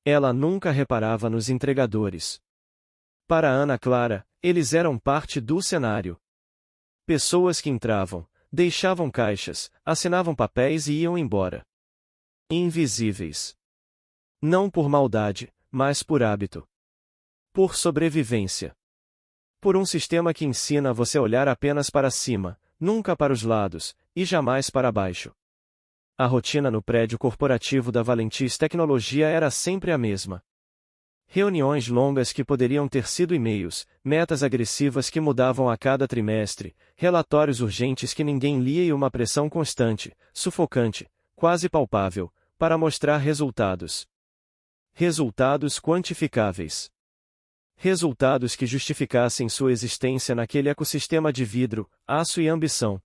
Ela nunca reparava nos entregadores. Para Ana Clara, eles eram parte do cenário. Pessoas que entravam, deixavam caixas, assinavam papéis e iam embora. Invisíveis. Não por maldade, mas por hábito. Por sobrevivência. Por um sistema que ensina você a olhar apenas para cima, nunca para os lados, e jamais para baixo. A rotina no prédio corporativo da Valentis Tecnologia era sempre a mesma. Reuniões longas que poderiam ter sido e-mails, metas agressivas que mudavam a cada trimestre, relatórios urgentes que ninguém lia e uma pressão constante, sufocante, quase palpável, para mostrar resultados. Resultados quantificáveis. Resultados que justificassem sua existência naquele ecossistema de vidro, aço e ambição.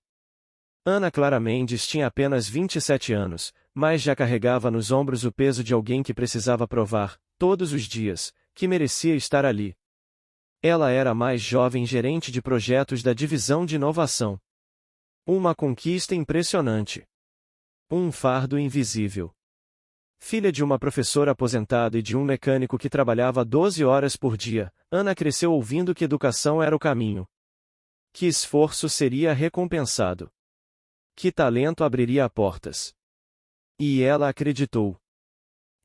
Ana Clara Mendes tinha apenas 27 anos, mas já carregava nos ombros o peso de alguém que precisava provar, todos os dias, que merecia estar ali. Ela era a mais jovem gerente de projetos da divisão de inovação. Uma conquista impressionante. Um fardo invisível. Filha de uma professora aposentada e de um mecânico que trabalhava 12 horas por dia, Ana cresceu ouvindo que educação era o caminho. Que esforço seria recompensado. Que talento abriria portas. E ela acreditou.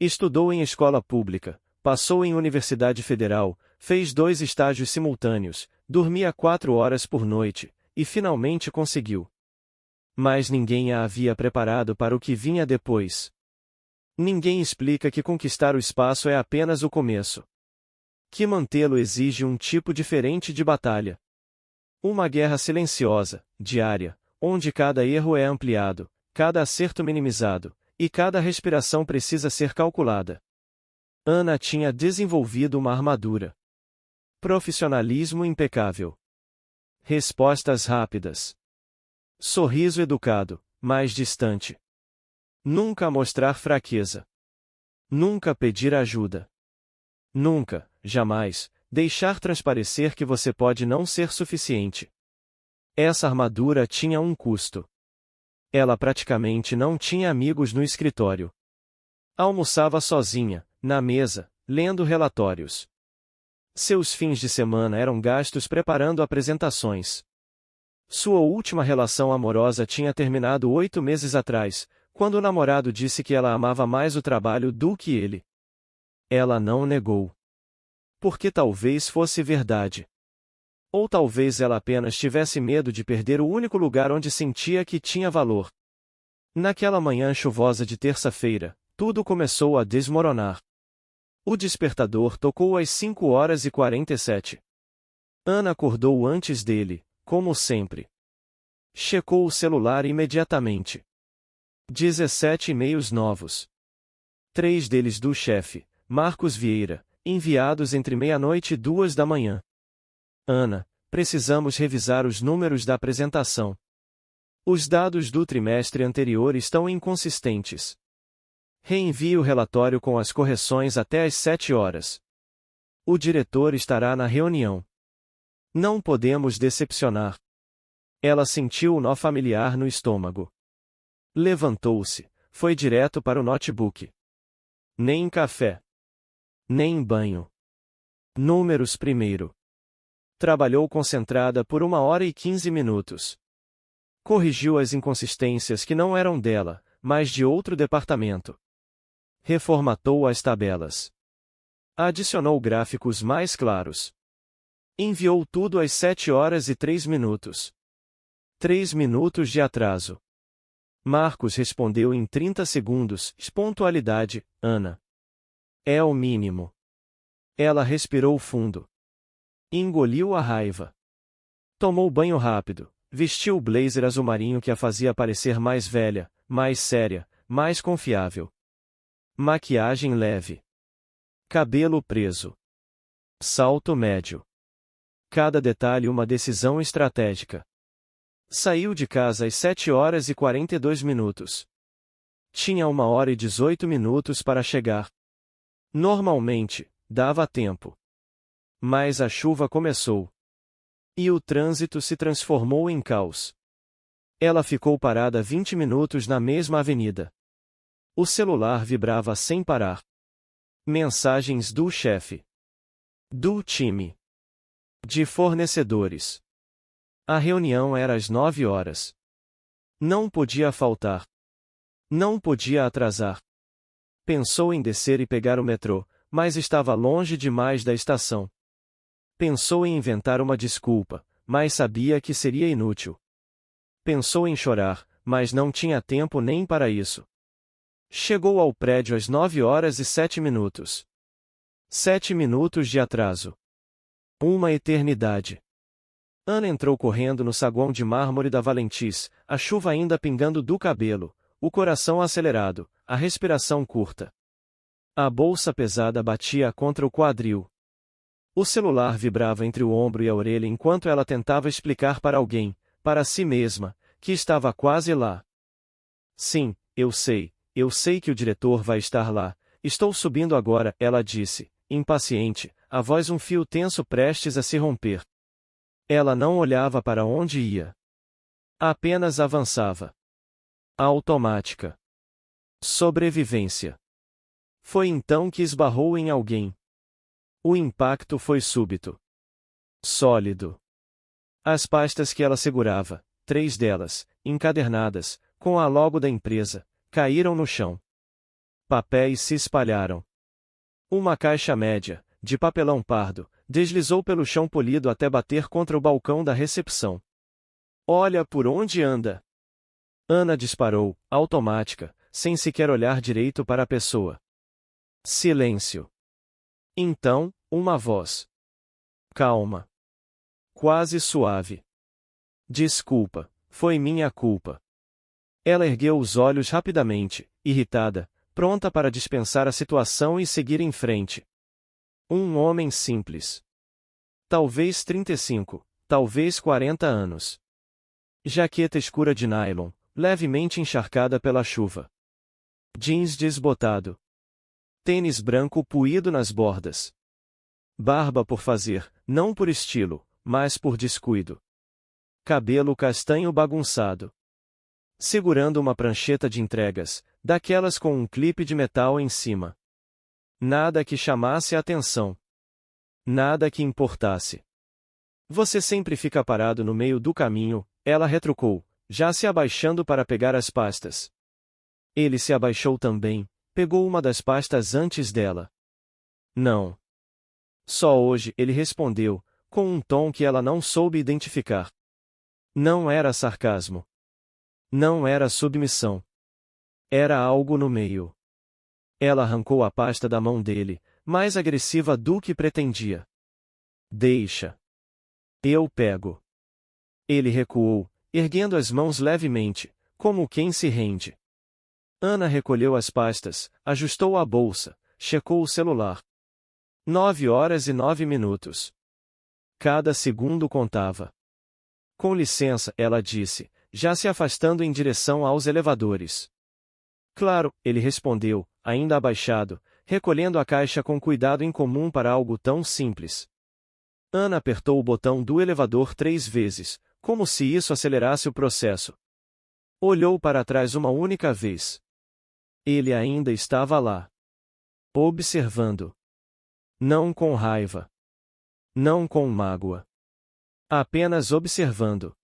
Estudou em escola pública, passou em universidade federal, fez 2 estágios simultâneos, dormia 4 horas por noite, e finalmente conseguiu. Mas ninguém a havia preparado para o que vinha depois. Ninguém explica que conquistar o espaço é apenas o começo. Que mantê-lo exige um tipo diferente de batalha. Uma guerra silenciosa, diária, onde cada erro é ampliado, cada acerto minimizado, e cada respiração precisa ser calculada. Ana tinha desenvolvido uma armadura. Profissionalismo impecável. Respostas rápidas. Sorriso educado, mas distante. Nunca mostrar fraqueza. Nunca pedir ajuda. Nunca, jamais, deixar transparecer que você pode não ser suficiente. Essa armadura tinha um custo. Ela praticamente não tinha amigos no escritório. Almoçava sozinha, na mesa, lendo relatórios. Seus fins de semana eram gastos preparando apresentações. Sua última relação amorosa tinha terminado 8 meses atrás, quando o namorado disse que ela amava mais o trabalho do que ele. Ela não negou. Porque talvez fosse verdade. Ou talvez ela apenas tivesse medo de perder o único lugar onde sentia que tinha valor. Naquela manhã chuvosa de terça-feira, tudo começou a desmoronar. O despertador tocou às 5h47. Ana acordou antes dele, como sempre. Checou o celular imediatamente. 17 e-mails novos. 3 deles do chefe, Marcos Vieira, enviados entre meia-noite e 2 da manhã. Ana, precisamos revisar os números da apresentação. Os dados do trimestre anterior estão inconsistentes. Reenvie o relatório com as correções até às 7 horas. O diretor estará na reunião. Não podemos decepcionar. Ela sentiu o nó familiar no estômago. Levantou-se, foi direto para o notebook. Nem café. Nem banho. Números primeiro. Trabalhou concentrada por 1h15. Corrigiu as inconsistências que não eram dela, mas de outro departamento. Reformatou as tabelas. Adicionou gráficos mais claros. Enviou tudo às 7h03. 3 minutos de atraso. Marcos respondeu em 30 segundos, pontualidade, Ana. É o mínimo. Ela respirou fundo. Engoliu a raiva. Tomou banho rápido, vestiu o blazer azul marinho que a fazia parecer mais velha, mais séria, mais confiável. Maquiagem leve. Cabelo preso. Salto médio. Cada detalhe uma decisão estratégica. Saiu de casa às 7h42. Tinha 1h18 para chegar. Normalmente, dava tempo. Mas a chuva começou. E o trânsito se transformou em caos. Ela ficou parada 20 minutos na mesma avenida. O celular vibrava sem parar. Mensagens do chefe. Do time. De fornecedores. A reunião era às 9 horas. Não podia faltar. Não podia atrasar. Pensou em descer e pegar o metrô, mas estava longe demais da estação. Pensou em inventar uma desculpa, mas sabia que seria inútil. Pensou em chorar, mas não tinha tempo nem para isso. Chegou ao prédio às 9 horas e 7 minutos. 7 minutos de atraso. Uma eternidade. Ana entrou correndo no saguão de mármore da Valentis, a chuva ainda pingando do cabelo, o coração acelerado, a respiração curta. A bolsa pesada batia contra o quadril. O celular vibrava entre o ombro e a orelha enquanto ela tentava explicar para alguém, para si mesma, que estava quase lá. Sim, eu sei que o diretor vai estar lá, estou subindo agora, ela disse, impaciente, a voz um fio tenso prestes a se romper. Ela não olhava para onde ia. Apenas avançava. Automática. Sobrevivência. Foi então que esbarrou em alguém. O impacto foi súbito. Sólido. As pastas que ela segurava, 3 delas, encadernadas, com a logo da empresa, caíram no chão. Papéis se espalharam. Uma caixa média, de papelão pardo, deslizou pelo chão polido até bater contra o balcão da recepção. Olha por onde anda! Ana disparou, automática, sem sequer olhar direito para a pessoa. Silêncio. Então, uma voz. Calma. Quase suave. Desculpa, foi minha culpa. Ela ergueu os olhos rapidamente, irritada, pronta para dispensar a situação e seguir em frente. Um homem simples. Talvez 35, talvez 40 anos. Jaqueta escura de nylon, levemente encharcada pela chuva. Jeans desbotado. Tênis branco puído nas bordas. Barba por fazer, não por estilo, mas por descuido. Cabelo castanho bagunçado. Segurando uma prancheta de entregas, daquelas com um clipe de metal em cima. Nada que chamasse a atenção. Nada que importasse. Você sempre fica parado no meio do caminho, ela retrucou, já se abaixando para pegar as pastas. Ele se abaixou também, pegou uma das pastas antes dela. Não. Só hoje, ele respondeu, com um tom que ela não soube identificar. Não era sarcasmo. Não era submissão. Era algo no meio. Ela arrancou a pasta da mão dele, mais agressiva do que pretendia. Deixa. Eu pego. Ele recuou, erguendo as mãos levemente, como quem se rende. Ana recolheu as pastas, ajustou a bolsa, checou o celular. 9 horas e 9 minutos. Cada segundo contava. Com licença, ela disse, já se afastando em direção aos elevadores. Claro, ele respondeu, ainda abaixado, recolhendo a caixa com cuidado incomum para algo tão simples. Ana apertou o botão do elevador 3 vezes, como se isso acelerasse o processo. Olhou para trás uma única vez. Ele ainda estava lá. Observando. Não com raiva. Não com mágoa. Apenas observando.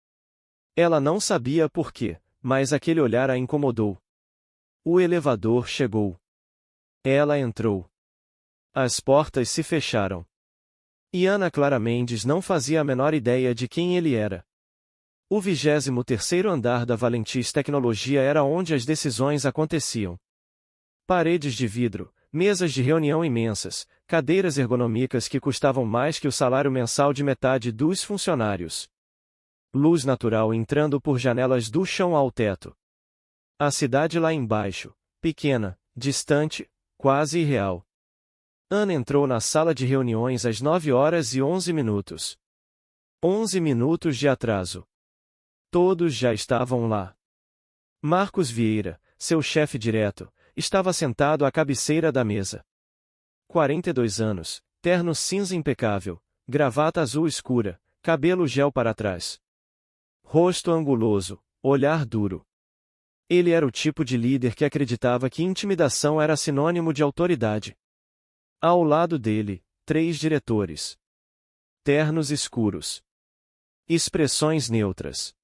Ela não sabia por quê, mas aquele olhar a incomodou. O elevador chegou. Ela entrou. As portas se fecharam. E Ana Clara Mendes não fazia a menor ideia de quem ele era. O 23º andar da Valentis Tecnologia era onde as decisões aconteciam. Paredes de vidro, mesas de reunião imensas, cadeiras ergonômicas que custavam mais que o salário mensal de metade dos funcionários. Luz natural entrando por janelas do chão ao teto. A cidade lá embaixo, pequena, distante, quase irreal. Ana entrou na sala de reuniões às 9 horas e 11 minutos. 11 minutos de atraso. Todos já estavam lá. Marcos Vieira, seu chefe direto, estava sentado à cabeceira da mesa. 42 anos, terno cinza impecável, gravata azul escura, cabelo gel para trás. Rosto anguloso, olhar duro. Ele era o tipo de líder que acreditava que intimidação era sinônimo de autoridade. Ao lado dele, 3 diretores. Ternos escuros. Expressões neutras.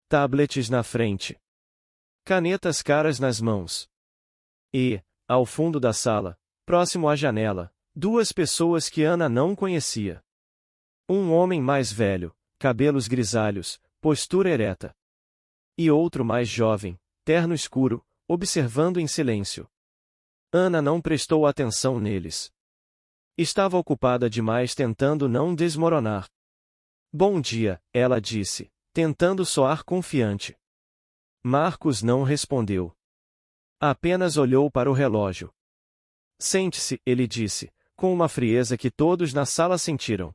Tablets na frente. Canetas caras nas mãos. E, ao fundo da sala, próximo à janela, 2 pessoas que Ana não conhecia. Um homem mais velho, cabelos grisalhos, postura ereta. E outro mais jovem, terno escuro, observando em silêncio. Ana não prestou atenção neles. Estava ocupada demais tentando não desmoronar. Bom dia, ela disse, tentando soar confiante. Marcos não respondeu. Apenas olhou para o relógio. Sente-se, ele disse, com uma frieza que todos na sala sentiram.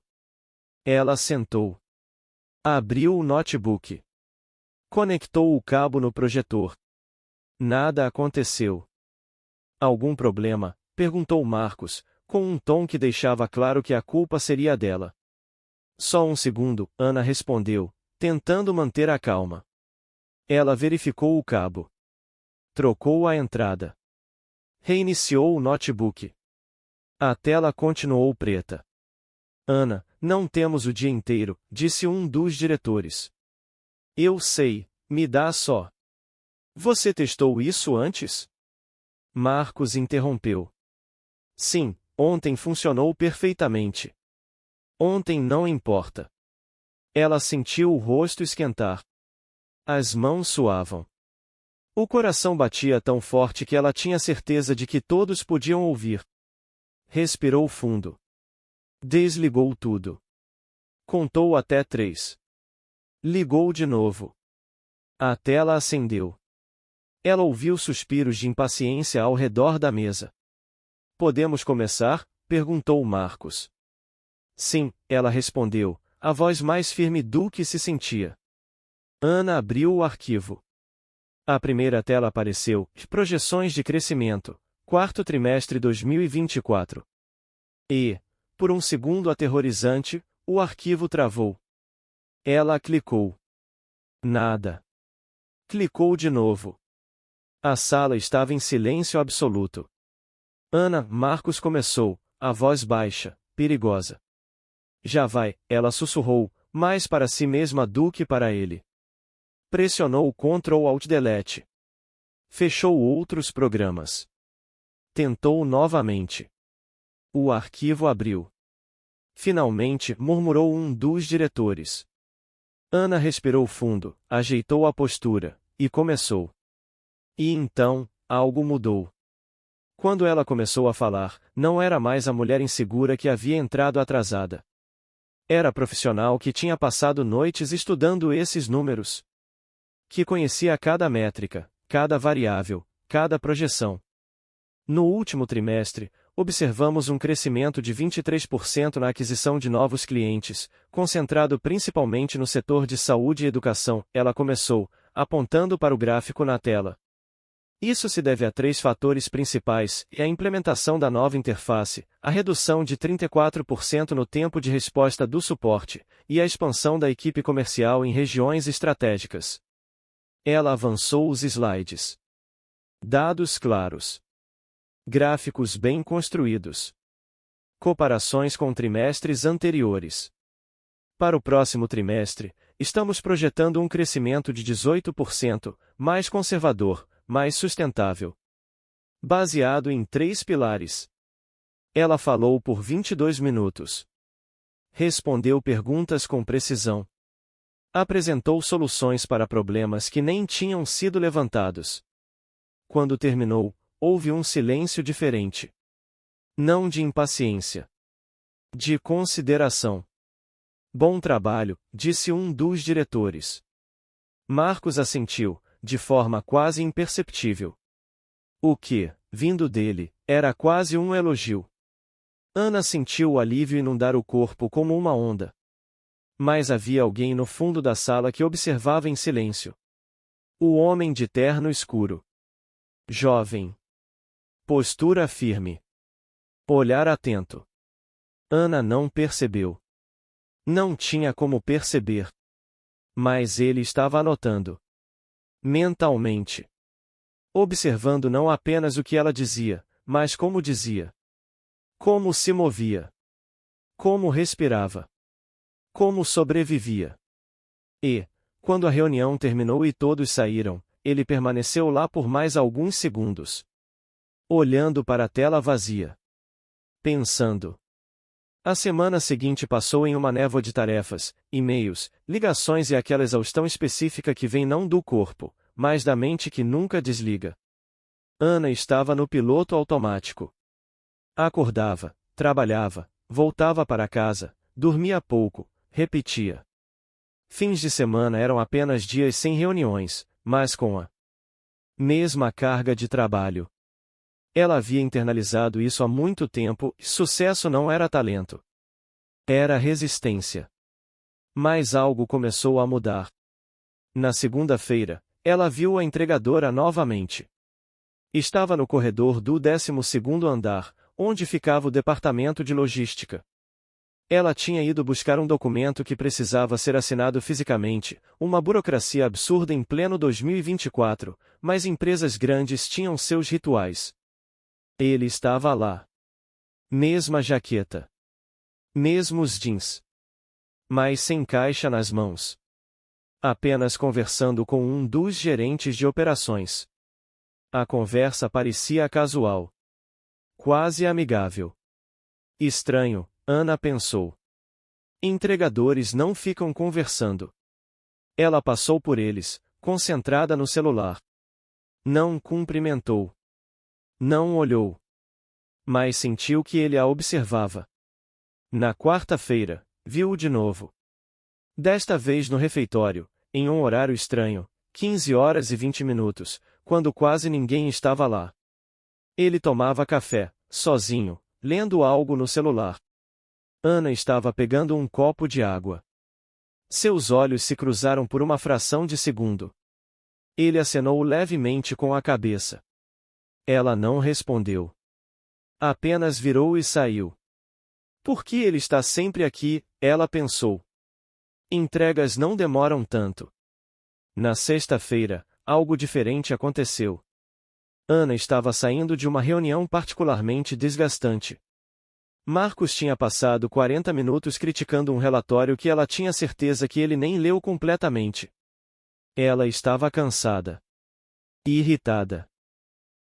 Ela sentou. Abriu o notebook. Conectou o cabo no projetor. Nada aconteceu. Algum problema? Perguntou Marcos, com um tom que deixava claro que a culpa seria dela. Só um segundo, Ana respondeu, tentando manter a calma. Ela verificou o cabo. Trocou a entrada. Reiniciou o notebook. A tela continuou preta. Ana, não temos o dia inteiro, disse um dos diretores. Eu sei, me dá só. Você testou isso antes? Marcos interrompeu. Sim, ontem funcionou perfeitamente. Ontem não importa. Ela sentiu o rosto esquentar. As mãos suavam. O coração batia tão forte que ela tinha certeza de que todos podiam ouvir. Respirou fundo. Desligou tudo. Contou até 3. Ligou de novo. A tela acendeu. Ela ouviu suspiros de impaciência ao redor da mesa. Podemos começar? Perguntou Marcos. Sim, ela respondeu, a voz mais firme do que se sentia. Ana abriu o arquivo. A primeira tela apareceu, projeções de crescimento, quarto trimestre 2024. E, por um segundo aterrorizante, o arquivo travou. Ela clicou. Nada. Clicou de novo. A sala estava em silêncio absoluto. Ana, Marcos começou, a voz baixa, perigosa. Já vai, ela sussurrou, mais para si mesma do que para ele. Pressionou o Ctrl-Alt-Delete. Fechou outros programas. Tentou novamente. O arquivo abriu. Finalmente, murmurou um dos diretores. Ana respirou fundo, ajeitou a postura, e começou. E então, algo mudou. Quando ela começou a falar, não era mais a mulher insegura que havia entrado atrasada. Era a profissional que tinha passado noites estudando esses números. Que conhecia cada métrica, cada variável, cada projeção. No último trimestre, observamos um crescimento de 23% na aquisição de novos clientes, concentrado principalmente no setor de saúde e educação, ela começou, apontando para o gráfico na tela. Isso se deve a 3 fatores principais, e a implementação da nova interface, a redução de 34% no tempo de resposta do suporte, e a expansão da equipe comercial em regiões estratégicas. Ela avançou os slides. Dados claros. Gráficos bem construídos. Comparações com trimestres anteriores. Para o próximo trimestre, estamos projetando um crescimento de 18%, mais conservador, mais sustentável. Baseado em 3 pilares. Ela falou por 22 minutos. Respondeu perguntas com precisão. Apresentou soluções para problemas que nem tinham sido levantados. Quando terminou, houve um silêncio diferente. Não de impaciência. De consideração. Bom trabalho, disse um dos diretores. Marcos assentiu, de forma quase imperceptível. O que, vindo dele, era quase um elogio. Ana sentiu o alívio inundar o corpo como uma onda. Mas havia alguém no fundo da sala que observava em silêncio. O homem de terno escuro. Jovem. Postura firme. Olhar atento. Ana não percebeu. Não tinha como perceber. Mas ele estava anotando. Mentalmente. Observando não apenas o que ela dizia, mas como dizia. Como se movia? Como respirava? Como sobrevivia? E, quando a reunião terminou e todos saíram, ele permaneceu lá por mais alguns segundos, olhando para a tela vazia, pensando. A semana seguinte passou em uma névoa de tarefas, e-mails, ligações e aquela exaustão específica que vem não do corpo, mas da mente que nunca desliga. Ana estava no piloto automático. Acordava, trabalhava, voltava para casa, dormia pouco, repetia. Fins de semana eram apenas dias sem reuniões, mas com a mesma carga de trabalho. Ela havia internalizado isso há muito tempo, e sucesso não era talento. Era resistência. Mas algo começou a mudar. Na segunda-feira, ela viu a entregadora novamente. Estava no corredor do 12º andar, onde ficava o departamento de logística. Ela tinha ido buscar um documento que precisava ser assinado fisicamente, uma burocracia absurda em pleno 2024, mas empresas grandes tinham seus rituais. Ele estava lá. Mesma jaqueta. Mesmos jeans. Mas sem caixa nas mãos. Apenas conversando com um dos gerentes de operações. A conversa parecia casual. Quase amigável. Estranho, Ana pensou. Entregadores não ficam conversando. Ela passou por eles, concentrada no celular. Não cumprimentou. Não olhou. Mas sentiu que ele a observava. Na quarta-feira, viu-o de novo. Desta vez no refeitório, em um horário estranho, 15h20, quando quase ninguém estava lá. Ele tomava café, sozinho, lendo algo no celular. Ana estava pegando um copo de água. Seus olhos se cruzaram por uma fração de segundo. Ele acenou levemente com a cabeça. Ela não respondeu. Apenas virou e saiu. Por que ele está sempre aqui? Ela pensou. Entregas não demoram tanto. Na sexta-feira, algo diferente aconteceu. Ana estava saindo de uma reunião particularmente desgastante. Marcos tinha passado 40 minutos criticando um relatório que ela tinha certeza que ele nem leu completamente. Ela estava cansada. Irritada.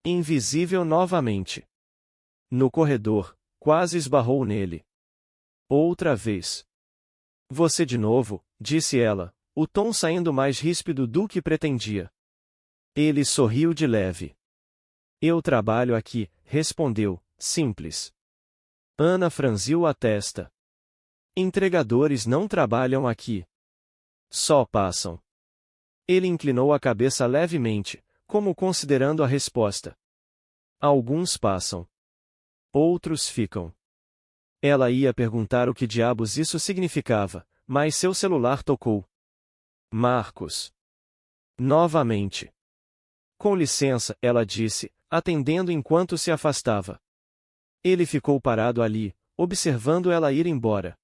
Invisível novamente. No corredor, quase esbarrou nele. Outra vez. Você de novo, disse ela, o tom saindo mais ríspido do que pretendia. Ele sorriu de leve. Eu trabalho aqui, respondeu, simples. Ana franziu a testa. Entregadores não trabalham aqui. Só passam. Ele inclinou a cabeça levemente, como considerando a resposta. Alguns passam. Outros ficam. Ela ia perguntar o que diabos isso significava, mas seu celular tocou. Marcos. Novamente. Com licença, ela disse, atendendo enquanto se afastava. Ele ficou parado ali, observando ela ir embora.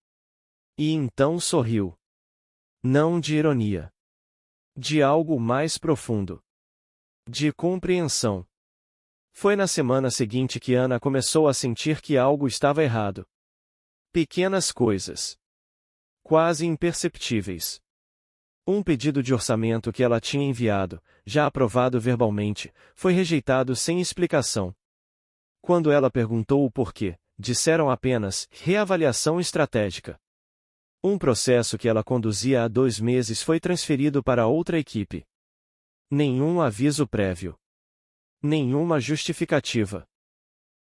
E então sorriu. Não de ironia. De algo mais profundo. De compreensão. Foi na semana seguinte que Ana começou a sentir que algo estava errado. Pequenas coisas. Quase imperceptíveis. Um pedido de orçamento que ela tinha enviado, já aprovado verbalmente, foi rejeitado sem explicação. Quando ela perguntou o porquê, disseram apenas reavaliação estratégica. Um processo que ela conduzia há 2 meses foi transferido para outra equipe. Nenhum aviso prévio. Nenhuma justificativa.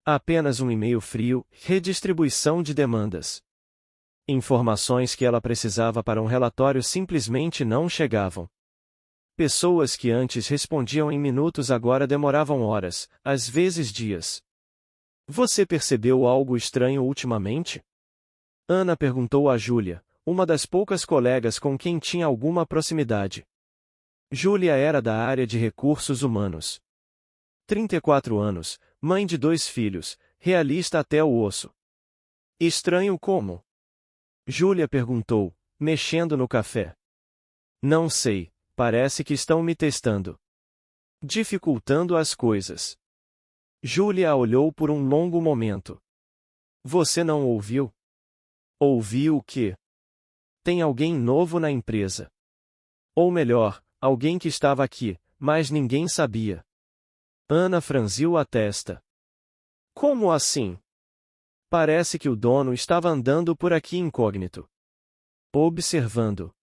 Apenas um e-mail frio, redistribuição de demandas. Informações que ela precisava para um relatório simplesmente não chegavam. Pessoas que antes respondiam em minutos agora demoravam horas, às vezes dias. Você percebeu algo estranho ultimamente? Ana perguntou a Júlia, uma das poucas colegas com quem tinha alguma proximidade. Júlia era da área de recursos humanos. 34 anos, mãe de 2 filhos, realista até o osso. Estranho como? Júlia perguntou, mexendo no café. Não sei, parece que estão me testando. Dificultando as coisas. Júlia a olhou por um longo momento. Você não ouviu? Ouviu o quê? Tem alguém novo na empresa. Ou melhor, alguém que estava aqui, mas ninguém sabia. Ana franziu a testa. Como assim? Parece que o dono estava andando por aqui incógnito. Observando.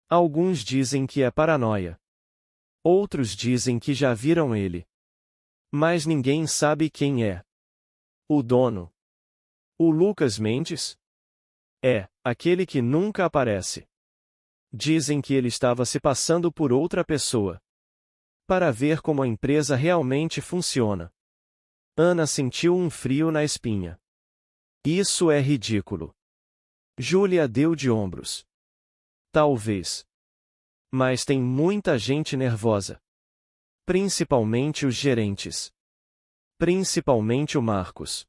Alguns dizem que é paranoia. Outros dizem que já viram ele. Mas ninguém sabe quem é. O dono. O Lucas Mendes? É, aquele que nunca aparece. Dizem que ele estava se passando por outra pessoa. Para ver como a empresa realmente funciona. Ana sentiu um frio na espinha. Isso é ridículo. Júlia deu de ombros. Talvez. Mas tem muita gente nervosa. Principalmente os gerentes. Principalmente o Marcos.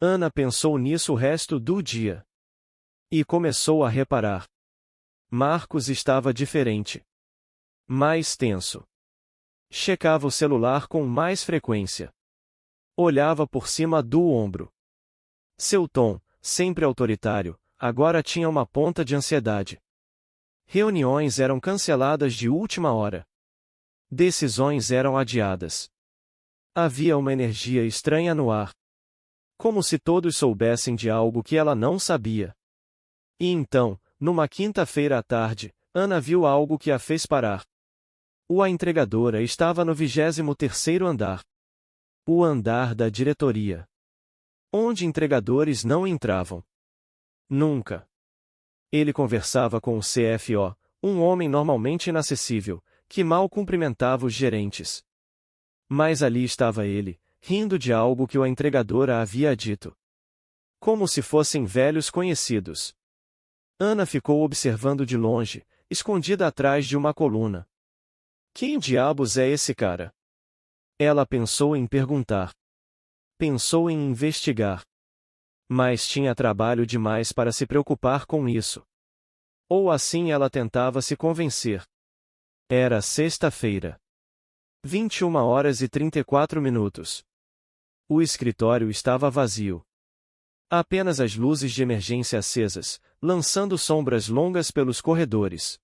Ana pensou nisso o resto do dia. E começou a reparar. Marcos estava diferente. Mais tenso. Checava o celular com mais frequência. Olhava por cima do ombro. Seu tom, sempre autoritário, agora tinha uma ponta de ansiedade. Reuniões eram canceladas de última hora. Decisões eram adiadas. Havia uma energia estranha no ar. Como se todos soubessem de algo que ela não sabia. E então, numa quinta-feira à tarde, Ana viu algo que a fez parar. A entregadora estava no 23º andar. O andar da diretoria. Onde entregadores não entravam. Nunca. Ele conversava com o CFO, um homem normalmente inacessível, que mal cumprimentava os gerentes. Mas ali estava ele, rindo de algo que a entregadora havia dito. Como se fossem velhos conhecidos. Ana ficou observando de longe, escondida atrás de uma coluna. Quem diabos é esse cara? Ela pensou em perguntar. Pensou em investigar. Mas tinha trabalho demais para se preocupar com isso. Ou assim ela tentava se convencer. Era sexta-feira. 21h34. O escritório estava vazio. Apenas as luzes de emergência acesas, lançando sombras longas pelos corredores.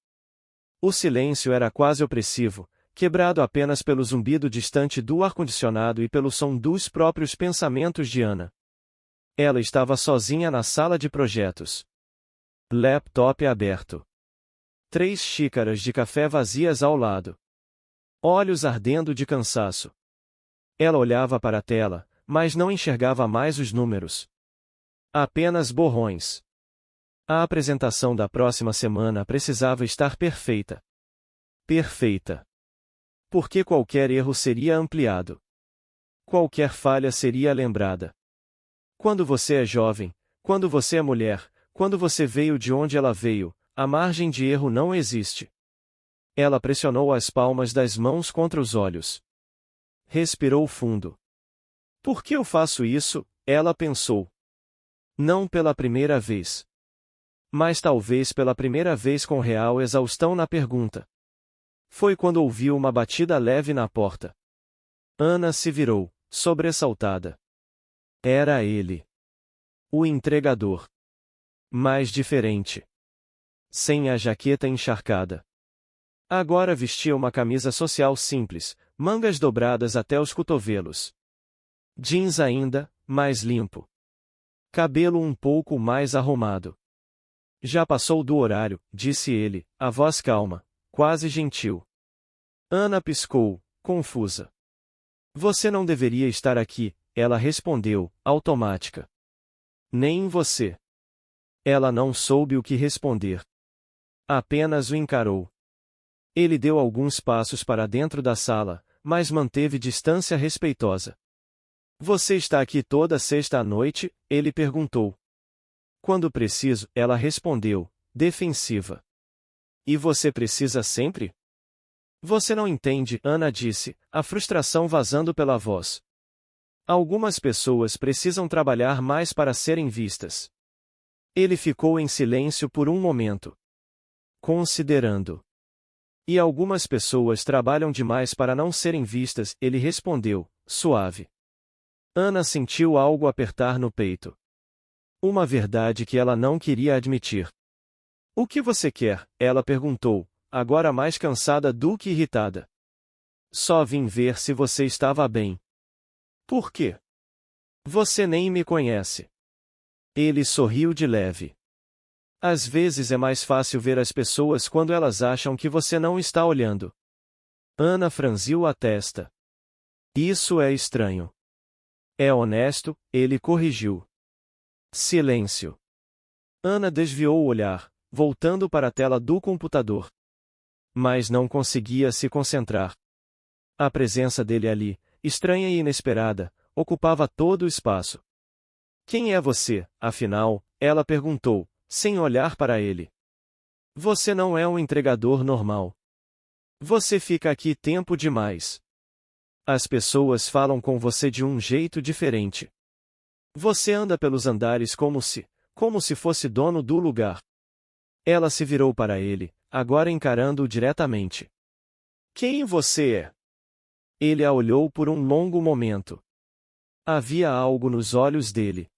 O silêncio era quase opressivo, quebrado apenas pelo zumbido distante do ar-condicionado e pelo som dos próprios pensamentos de Ana. Ela estava sozinha na sala de projetos. Laptop aberto. 3 xícaras de café vazias ao lado. Olhos ardendo de cansaço. Ela olhava para a tela, mas não enxergava mais os números. Apenas borrões. A apresentação da próxima semana precisava estar perfeita. Perfeita. Porque qualquer erro seria ampliado. Qualquer falha seria lembrada. Quando você é jovem, quando você é mulher, quando você veio de onde ela veio, a margem de erro não existe. Ela pressionou as palmas das mãos contra os olhos. Respirou fundo. Por que eu faço isso? Ela pensou. Não pela primeira vez. Mas talvez pela primeira vez com real exaustão na pergunta. Foi quando ouviu uma batida leve na porta. Ana se virou, sobressaltada. Era ele. O entregador. Mais diferente. Sem a jaqueta encharcada. Agora vestia uma camisa social simples, mangas dobradas até os cotovelos. Jeans ainda, mais limpo. Cabelo um pouco mais arrumado. Já passou do horário, disse ele, a voz calma, quase gentil. Ana piscou, confusa. Você não deveria estar aqui, ela respondeu, automática. Nem você. Ela não soube o que responder. Apenas o encarou. Ele deu alguns passos para dentro da sala, mas manteve distância respeitosa. Você está aqui toda sexta à noite? Ele perguntou. Quando preciso, ela respondeu, defensiva. E você precisa sempre? Você não entende, Ana disse, a frustração vazando pela voz. Algumas pessoas precisam trabalhar mais para serem vistas. Ele ficou em silêncio por um momento. Considerando. E algumas pessoas trabalham demais para não serem vistas, ele respondeu, suave. Ana sentiu algo apertar no peito. Uma verdade que ela não queria admitir. O que você quer? Ela perguntou, agora mais cansada do que irritada. Só vim ver se você estava bem. Por quê? Você nem me conhece. Ele sorriu de leve. Às vezes é mais fácil ver as pessoas quando elas acham que você não está olhando. Ana franziu a testa. Isso é estranho. É honesto, ele corrigiu. Silêncio. Ana desviou o olhar, voltando para a tela do computador. Mas não conseguia se concentrar. A presença dele ali, estranha e inesperada, ocupava todo o espaço. Quem é você, afinal? Ela perguntou, sem olhar para ele. Você não é um entregador normal. Você fica aqui tempo demais. As pessoas falam com você de um jeito diferente. Você anda pelos andares como se fosse dono do lugar. Ela se virou para ele, agora encarando-o diretamente. Quem você é? Ele a olhou por um longo momento. Havia algo nos olhos dele.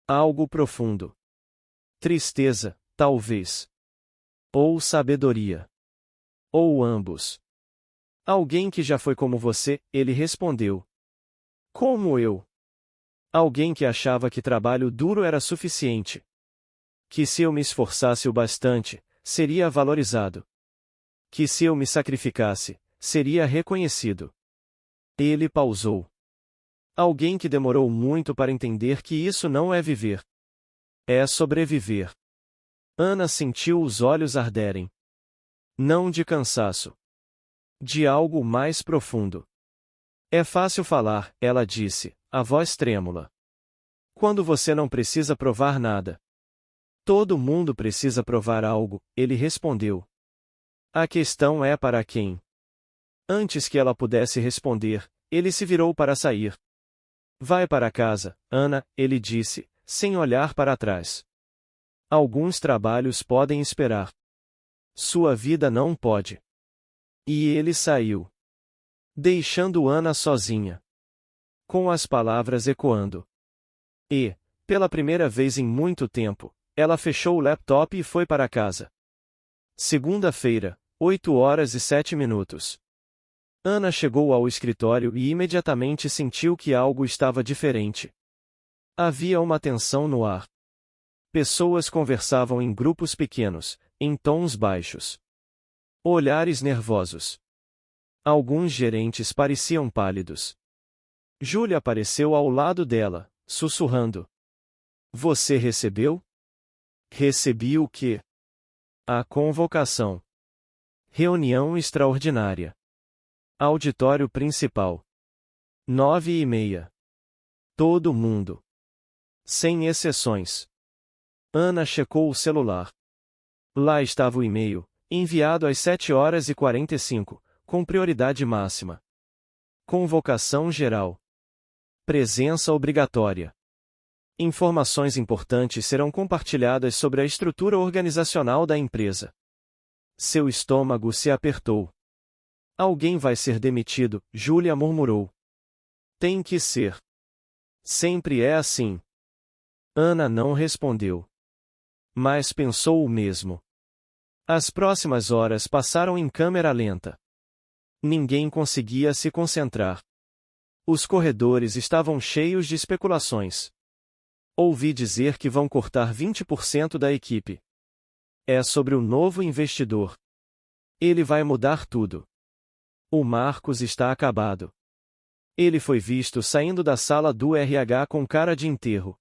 Algo profundo. Tristeza, talvez. Ou sabedoria. Ou ambos. Alguém que já foi como você, ele respondeu. Como eu? Alguém que achava que trabalho duro era suficiente. Que se eu me esforçasse o bastante, seria valorizado. Que se eu me sacrificasse, seria reconhecido. Ele pausou. Alguém que demorou muito para entender que isso não é viver. É sobreviver. Ana sentiu os olhos arderem. Não de cansaço. De algo mais profundo. É fácil falar, ela disse, a voz trêmula. Quando você não precisa provar nada. Todo mundo precisa provar algo, ele respondeu. A questão é para quem? Antes que ela pudesse responder, ele se virou para sair. Vai para casa, Ana, ele disse, sem olhar para trás. Alguns trabalhos podem esperar. Sua vida não pode. E ele saiu. Deixando Ana sozinha. Com as palavras ecoando. E, pela primeira vez em muito tempo, ela fechou o laptop e foi para casa. Segunda-feira, 8h07. Ana chegou ao escritório e imediatamente sentiu que algo estava diferente. Havia uma tensão no ar. Pessoas conversavam em grupos pequenos, em tons baixos. Olhares nervosos. Alguns gerentes pareciam pálidos. Júlia apareceu ao lado dela, sussurrando. Você recebeu? Recebi o quê? A convocação. Reunião extraordinária. Auditório principal. 9h30. Todo mundo. Sem exceções. Ana checou o celular. Lá estava o e-mail, enviado às 7h45, com prioridade máxima. Convocação geral. Presença obrigatória. Informações importantes serão compartilhadas sobre a estrutura organizacional da empresa. Seu estômago se apertou. Alguém vai ser demitido, Júlia murmurou. Tem que ser. Sempre é assim. Ana não respondeu. Mas pensou o mesmo. As próximas horas passaram em câmera lenta. Ninguém conseguia se concentrar. Os corredores estavam cheios de especulações. Ouvi dizer que vão cortar 20% da equipe. É sobre o novo investidor. Ele vai mudar tudo. O Marcos está acabado. Ele foi visto saindo da sala do RH com cara de enterro.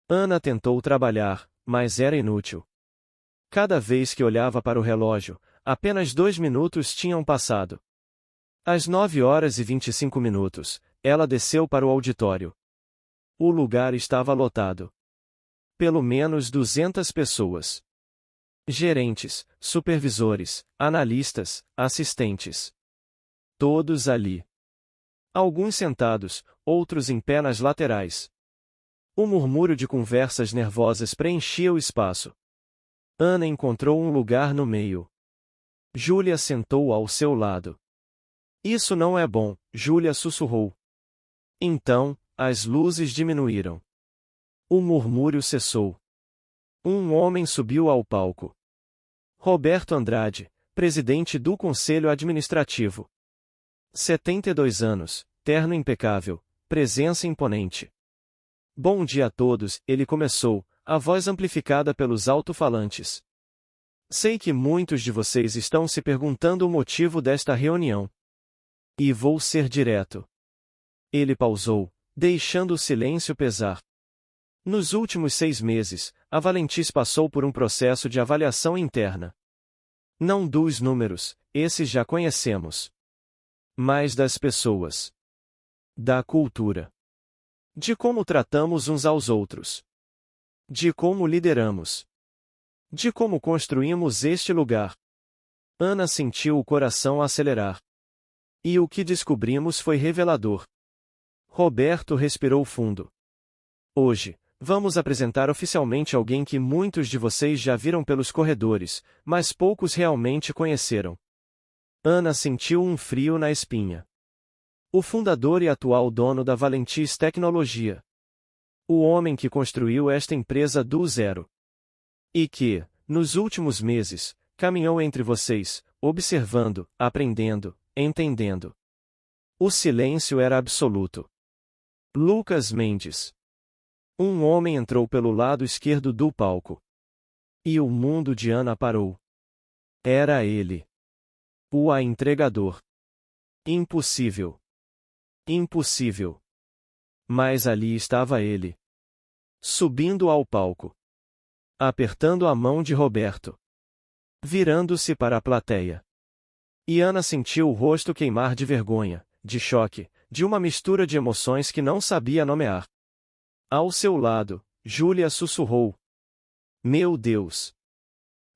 Ana tentou trabalhar, mas era inútil. Cada vez que olhava para o relógio, apenas 2 minutos tinham passado. Às 9h25, ela desceu para o auditório. O lugar estava lotado. Pelo menos 200 pessoas. Gerentes, supervisores, analistas, assistentes. Todos ali. Alguns sentados, outros em pé nas laterais. O murmúrio de conversas nervosas preenchia o espaço. Ana encontrou um lugar no meio. Júlia sentou ao seu lado. Isso não é bom, Júlia sussurrou. Então, as luzes diminuíram. O murmúrio cessou. Um homem subiu ao palco. Roberto Andrade, presidente do Conselho Administrativo. 72 anos, terno impecável, presença imponente. Bom dia a todos, ele começou, a voz amplificada pelos alto-falantes. Sei que muitos de vocês estão se perguntando o motivo desta reunião. E vou ser direto. Ele pausou, deixando o silêncio pesar. Nos últimos 6 meses, a Valentis passou por um processo de avaliação interna. Não dos números, esses já conhecemos. Mas das pessoas. Da cultura. De como tratamos uns aos outros. De como lideramos. De como construímos este lugar. Ana sentiu o coração acelerar. E o que descobrimos foi revelador. Roberto respirou fundo. Hoje, vamos apresentar oficialmente alguém que muitos de vocês já viram pelos corredores, mas poucos realmente conheceram. Ana sentiu um frio na espinha. O fundador e atual dono da Valentis Tecnologia. O homem que construiu esta empresa do zero. E que, nos últimos meses, caminhou entre vocês, observando, aprendendo, entendendo. O silêncio era absoluto. Lucas Mendes. Um homem entrou pelo lado esquerdo do palco. E o mundo de Ana parou. Era ele. O entregador. Impossível. Impossível. Mas ali estava ele. Subindo ao palco. Apertando a mão de Roberto. Virando-se para a plateia. E Ana sentiu o rosto queimar de vergonha, de choque, de uma mistura de emoções que não sabia nomear. Ao seu lado, Júlia sussurrou. Meu Deus!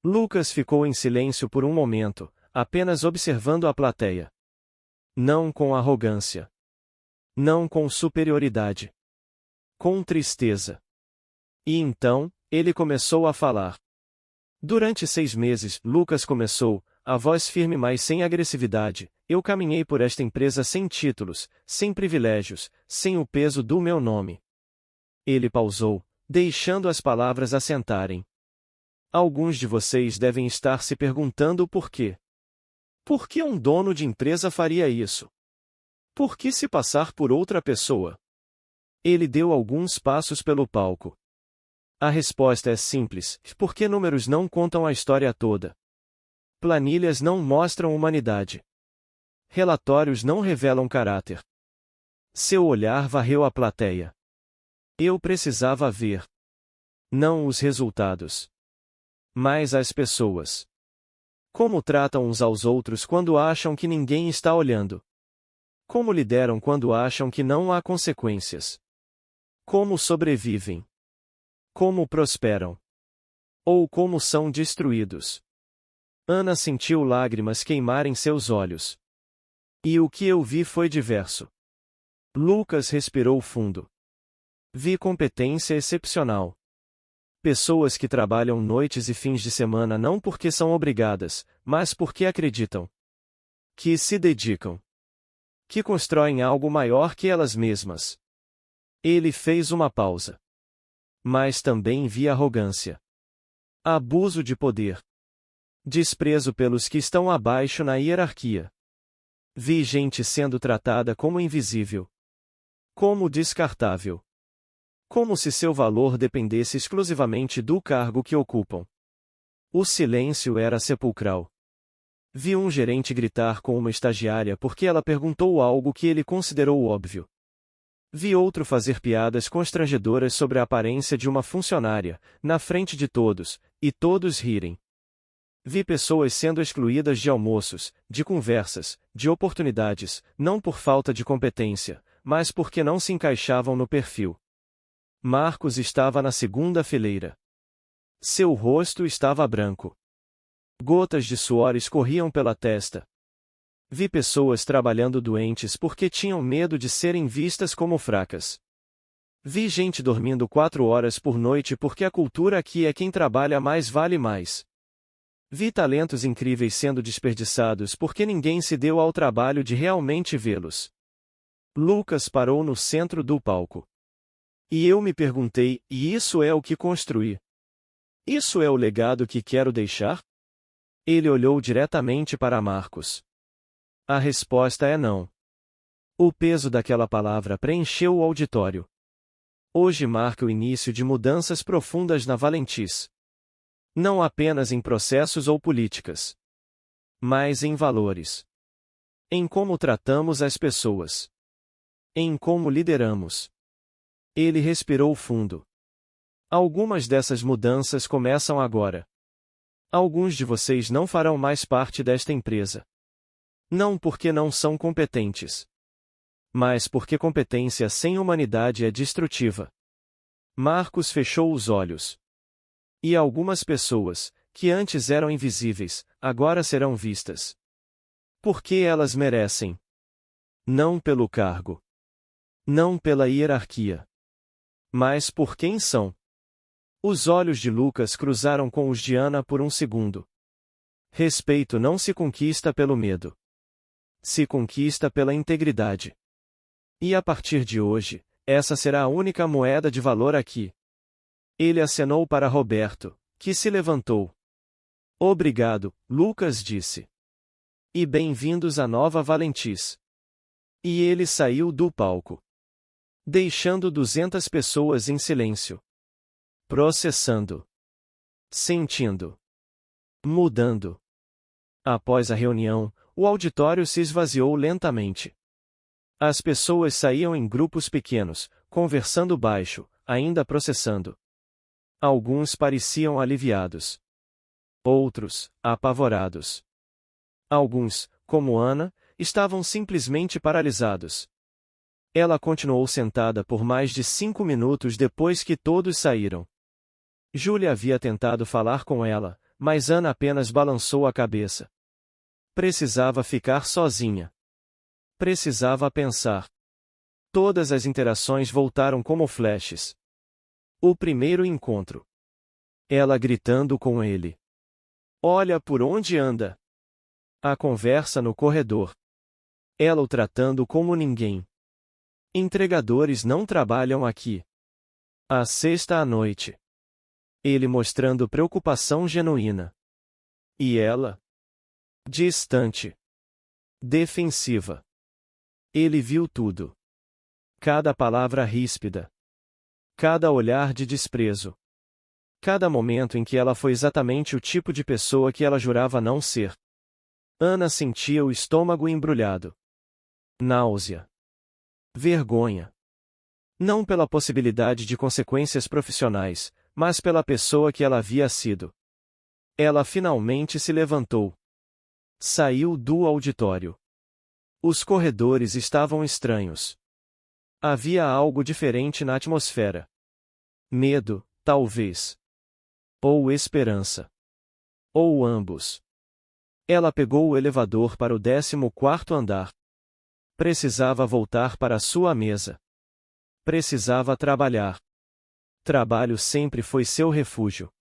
Lucas ficou em silêncio por um momento, apenas observando a plateia. Não com arrogância. Não com superioridade. Com tristeza. E então, ele começou a falar. Durante 6 meses, Lucas começou, a voz firme mas sem agressividade, eu caminhei por esta empresa sem títulos, sem privilégios, sem o peso do meu nome. Ele pausou, deixando as palavras assentarem. Alguns de vocês devem estar se perguntando por quê. Por que um dono de empresa faria isso? Por que se passar por outra pessoa? Ele deu alguns passos pelo palco. A resposta é simples, porque números não contam a história toda. Planilhas não mostram humanidade. Relatórios não revelam caráter. Seu olhar varreu a plateia. Eu precisava ver. Não os resultados. Mas as pessoas. Como tratam uns aos outros quando acham que ninguém está olhando? Como lideram quando acham que não há consequências? Como sobrevivem? Como prosperam? Ou como são destruídos? Ana sentiu lágrimas queimarem seus olhos. E o que eu vi foi diverso. Lucas respirou fundo. Vi competência excepcional. Pessoas que trabalham noites e fins de semana não porque são obrigadas, mas porque acreditam. Que se dedicam. Que constroem algo maior que elas mesmas. Ele fez uma pausa. Mas também vi arrogância. Abuso de poder. Desprezo pelos que estão abaixo na hierarquia. Vi gente sendo tratada como invisível. Como descartável. Como se seu valor dependesse exclusivamente do cargo que ocupam. O silêncio era sepulcral. Vi um gerente gritar com uma estagiária porque ela perguntou algo que ele considerou óbvio. Vi outro fazer piadas constrangedoras sobre a aparência de uma funcionária, na frente de todos, e todos rirem. Vi pessoas sendo excluídas de almoços, de conversas, de oportunidades, não por falta de competência, mas porque não se encaixavam no perfil. Marcos estava na segunda fileira. Seu rosto estava branco. Gotas de suor escorriam pela testa. Vi pessoas trabalhando doentes porque tinham medo de serem vistas como fracas. Vi gente dormindo 4 horas por noite porque a cultura aqui é quem trabalha mais vale mais. Vi talentos incríveis sendo desperdiçados porque ninguém se deu ao trabalho de realmente vê-los. Lucas parou no centro do palco. E eu me perguntei, e isso é o que construí? Isso é o legado que quero deixar? Ele olhou diretamente para Marcos. A resposta é não. O peso daquela palavra preencheu o auditório. Hoje marca o início de mudanças profundas na Valentis. Não apenas em processos ou políticas, mas em valores. Em como tratamos as pessoas. Em como lideramos. Ele respirou fundo. Algumas dessas mudanças começam agora. Alguns de vocês não farão mais parte desta empresa. Não porque não são competentes, mas porque competência sem humanidade é destrutiva. Marcos fechou os olhos. E algumas pessoas, que antes eram invisíveis, agora serão vistas. Porque elas merecem. Não pelo cargo. Não pela hierarquia. Mas por quem são. Os olhos de Lucas cruzaram com os de Ana por um segundo. Respeito não se conquista pelo medo. Se conquista pela integridade. E a partir de hoje, essa será a única moeda de valor aqui. Ele acenou para Roberto, que se levantou. Obrigado, Lucas disse. E bem-vindos à nova Valentis. E ele saiu do palco, deixando 200 pessoas em silêncio. Processando. Sentindo. Mudando. Após a reunião, o auditório se esvaziou lentamente. As pessoas saíam em grupos pequenos, conversando baixo, ainda processando. Alguns pareciam aliviados. Outros, apavorados. Alguns, como Ana, estavam simplesmente paralisados. Ela continuou sentada por mais de 5 minutos depois que todos saíram. Júlia havia tentado falar com ela, mas Ana apenas balançou a cabeça. Precisava ficar sozinha. Precisava pensar. Todas as interações voltaram como flashes. O primeiro encontro. Ela gritando com ele. Olha por onde anda. A conversa no corredor. Ela o tratando como ninguém. Entregadores não trabalham aqui. A sexta à noite. Ele mostrando preocupação genuína. E ela? Distante. Defensiva. Ele viu tudo. Cada palavra ríspida. Cada olhar de desprezo. Cada momento em que ela foi exatamente o tipo de pessoa que ela jurava não ser. Ana sentia o estômago embrulhado. Náusea. Vergonha. Não pela possibilidade de consequências profissionais, mas pela pessoa que ela havia sido. Ela finalmente se levantou. Saiu do auditório. Os corredores estavam estranhos. Havia algo diferente na atmosfera. Medo, talvez. Ou esperança. Ou ambos. Ela pegou o elevador para o 14º andar. Precisava voltar para sua mesa. Precisava trabalhar. Trabalho sempre foi seu refúgio.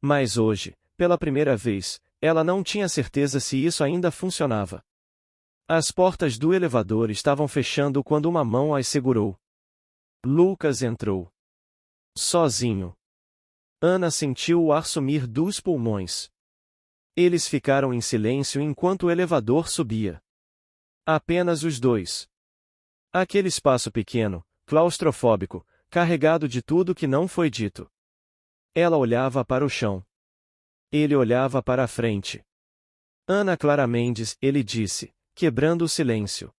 Mas hoje, pela primeira vez, ela não tinha certeza se isso ainda funcionava. As portas do elevador estavam fechando quando uma mão as segurou. Lucas entrou. Sozinho. Ana sentiu o ar sumir dos pulmões. Eles ficaram em silêncio enquanto o elevador subia. Apenas os dois. Aquele espaço pequeno, claustrofóbico, carregado de tudo que não foi dito. Ela olhava para o chão. Ele olhava para a frente. Ana Clara Mendes, ele disse, quebrando o silêncio.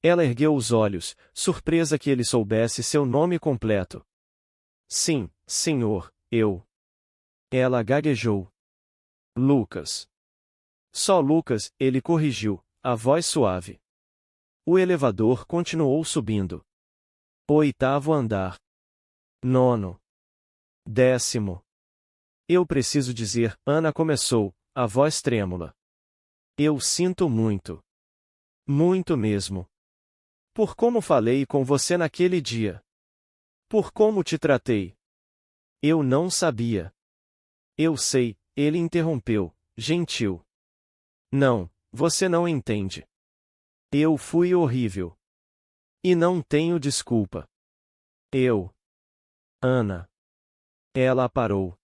Ela ergueu os olhos, surpresa que ele soubesse seu nome completo. Sim, senhor, eu. Ela gaguejou. Lucas. Só Lucas, ele corrigiu, a voz suave. O elevador continuou subindo. 8º andar. 9º. 10º. Eu preciso dizer, Ana começou, a voz trêmula. Eu sinto muito. Muito mesmo. Por como falei com você naquele dia. Por como te tratei. Eu não sabia. Eu sei, ele interrompeu, gentil. Não, você não entende. Eu fui horrível. E não tenho desculpa. Ana. Ela parou.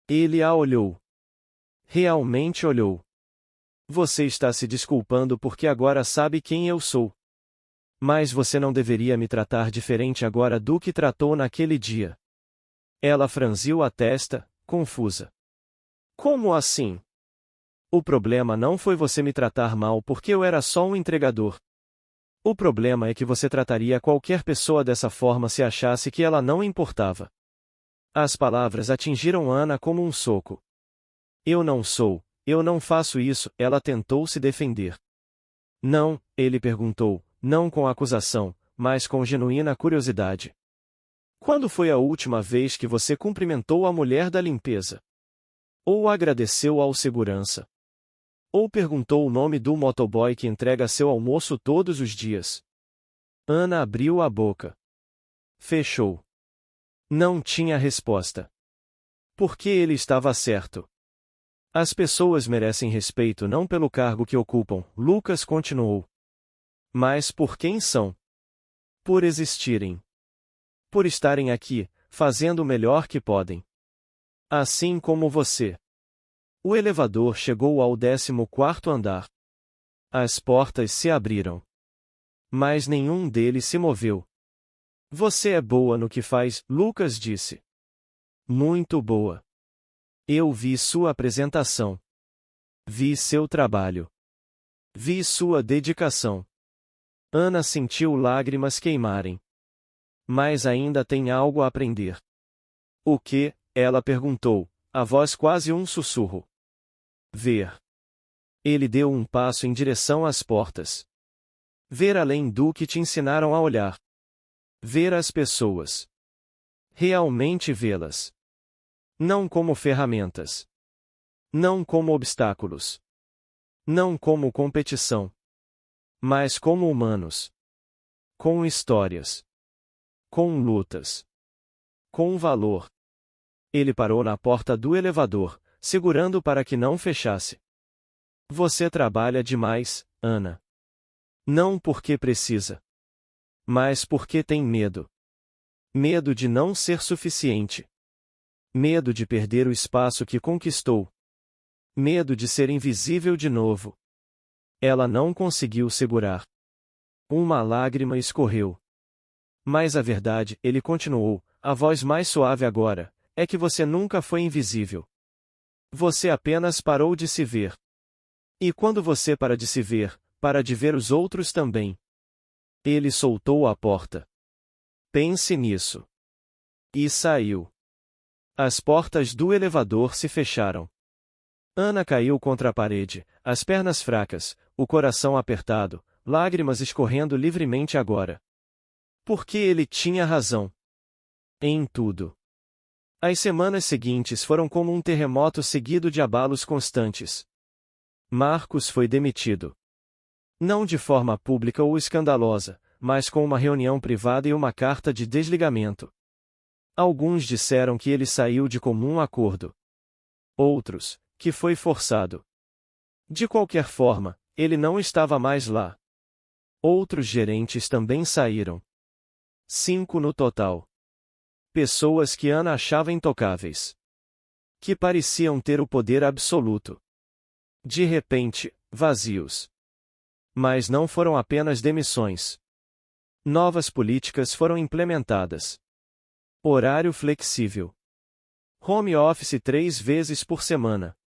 Ele a olhou. Realmente olhou. Você está se desculpando porque agora sabe quem eu sou. Mas você não deveria me tratar diferente agora do que tratou naquele dia. Ela franziu a testa, confusa. Como assim? O problema não foi você me tratar mal porque eu era só um entregador. O problema é que você trataria qualquer pessoa dessa forma se achasse que ela não importava. As palavras atingiram Ana como um soco. Eu não faço isso, ela tentou se defender. Não, ele perguntou, não com acusação, mas com genuína curiosidade. Quando foi a última vez que você cumprimentou a mulher da limpeza? Ou agradeceu ao segurança? Ou perguntou o nome do motoboy que entrega seu almoço todos os dias? Ana abriu a boca. Fechou. Não tinha resposta. Porque ele estava certo. As pessoas merecem respeito não pelo cargo que ocupam, Lucas continuou. Mas por quem são? Por existirem. Por estarem aqui, fazendo o melhor que podem. Assim como você. O elevador chegou ao 14º andar. As portas se abriram. Mas nenhum deles se moveu. Você é boa no que faz, Lucas disse. Muito boa. Eu vi sua apresentação. Vi seu trabalho. Vi sua dedicação. Ana sentiu lágrimas queimarem. Mas ainda tem algo a aprender. O que? Ela perguntou, a voz quase um sussurro. Ver. Ele deu um passo em direção às portas. Ver além do que te ensinaram a olhar. Ver as pessoas. Realmente vê-las. Não como ferramentas. Não como obstáculos. Não como competição. Mas como humanos. Com histórias. Com lutas. Com valor. Ele parou na porta do elevador, segurando para que não fechasse. Você trabalha demais, Ana. Não porque precisa. Mas porque tem medo. Medo de não ser suficiente. Medo de perder o espaço que conquistou. Medo de ser invisível de novo. Ela não conseguiu segurar. Uma lágrima escorreu. Mas a verdade, ele continuou, a voz mais suave agora, é que você nunca foi invisível. Você apenas parou de se ver. E quando você para de se ver, para de ver os outros também. Ele soltou a porta. Pense nisso. E saiu. As portas do elevador se fecharam. Ana caiu contra a parede, as pernas fracas, o coração apertado, lágrimas escorrendo livremente agora. Porque ele tinha razão. Em tudo. As semanas seguintes foram como um terremoto seguido de abalos constantes. Marcos foi demitido. Não de forma pública ou escandalosa, mas com uma reunião privada e uma carta de desligamento. Alguns disseram que ele saiu de comum acordo. Outros, que foi forçado. De qualquer forma, ele não estava mais lá. Outros gerentes também saíram. 5 no total. Pessoas que Ana achava intocáveis. Que pareciam ter o poder absoluto. De repente, vazios. Mas não foram apenas demissões. Novas políticas foram implementadas. Horário flexível. Home office 3 vezes por semana.